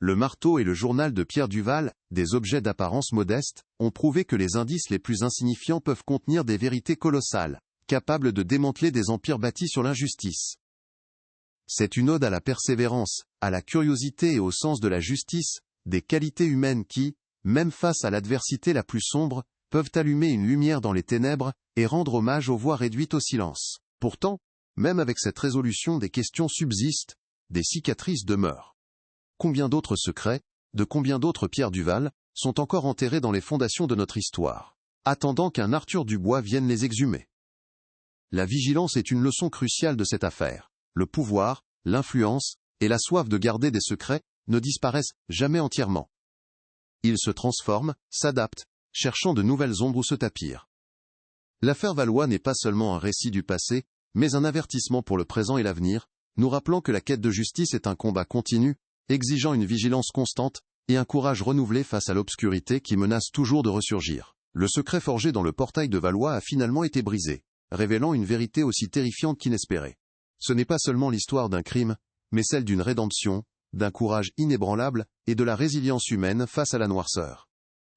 Le marteau et le journal de Pierre Duval, des objets d'apparence modeste, ont prouvé que les indices les plus insignifiants peuvent contenir des vérités colossales, capables de démanteler des empires bâtis sur l'injustice. C'est une ode à la persévérance, à la curiosité et au sens de la justice, des qualités humaines qui, même face à l'adversité la plus sombre, peuvent allumer une lumière dans les ténèbres, et rendre hommage aux voix réduites au silence. Pourtant, même avec cette résolution des questions subsistent, des cicatrices demeurent. Combien d'autres secrets, de combien d'autres Pierre Duval, sont encore enterrés dans les fondations de notre histoire, attendant qu'un Arthur Dubois vienne les exhumer. La vigilance est une leçon cruciale de cette affaire. Le pouvoir, l'influence, et la soif de garder des secrets, ne disparaissent jamais entièrement. Ils se transforment, s'adaptent, cherchant de nouvelles ombres où se tapir. L'affaire Valois n'est pas seulement un récit du passé, mais un avertissement pour le présent et l'avenir, nous rappelant que la quête de justice est un combat continu, exigeant une vigilance constante, et un courage renouvelé face à l'obscurité qui menace toujours de ressurgir. Le secret forgé dans le portail de Valois a finalement été brisé, révélant une vérité aussi terrifiante qu'inespérée. Ce n'est pas seulement l'histoire d'un crime, mais celle d'une rédemption, d'un courage inébranlable, et de la résilience humaine face à la noirceur.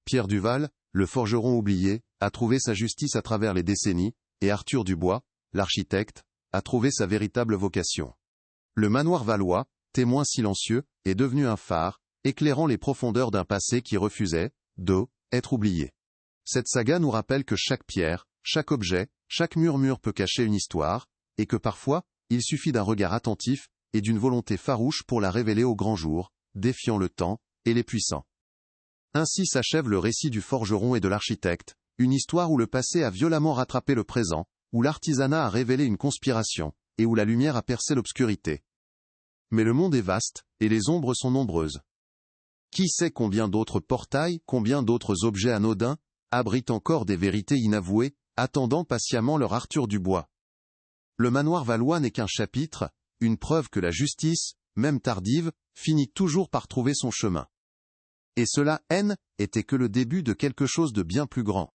Pierre Duval, le forgeron oublié, a trouvé sa justice à travers les décennies, et Arthur Dubois, l'architecte, a trouvé sa véritable vocation. Le manoir valois, témoin silencieux, est devenu un phare, éclairant les profondeurs d'un passé qui refusait, être oublié. Cette saga nous rappelle que chaque pierre, chaque objet, chaque murmure peut cacher une histoire, et que parfois, il suffit d'un regard attentif, et d'une volonté farouche pour la révéler au grand jour, défiant le temps, et les puissants. Ainsi s'achève le récit du forgeron et de l'architecte, une histoire où le passé a violemment rattrapé le présent, où l'artisanat a révélé une conspiration, et où la lumière a percé l'obscurité. Mais le monde est vaste, et les ombres sont nombreuses. Qui sait combien d'autres portails, combien d'autres objets anodins, abritent encore des vérités inavouées, attendant patiemment leur Arthur Dubois. Le manoir valois n'est qu'un chapitre, une preuve que la justice, même tardive, finit toujours par trouver son chemin. Et cela, était que le début de quelque chose de bien plus grand.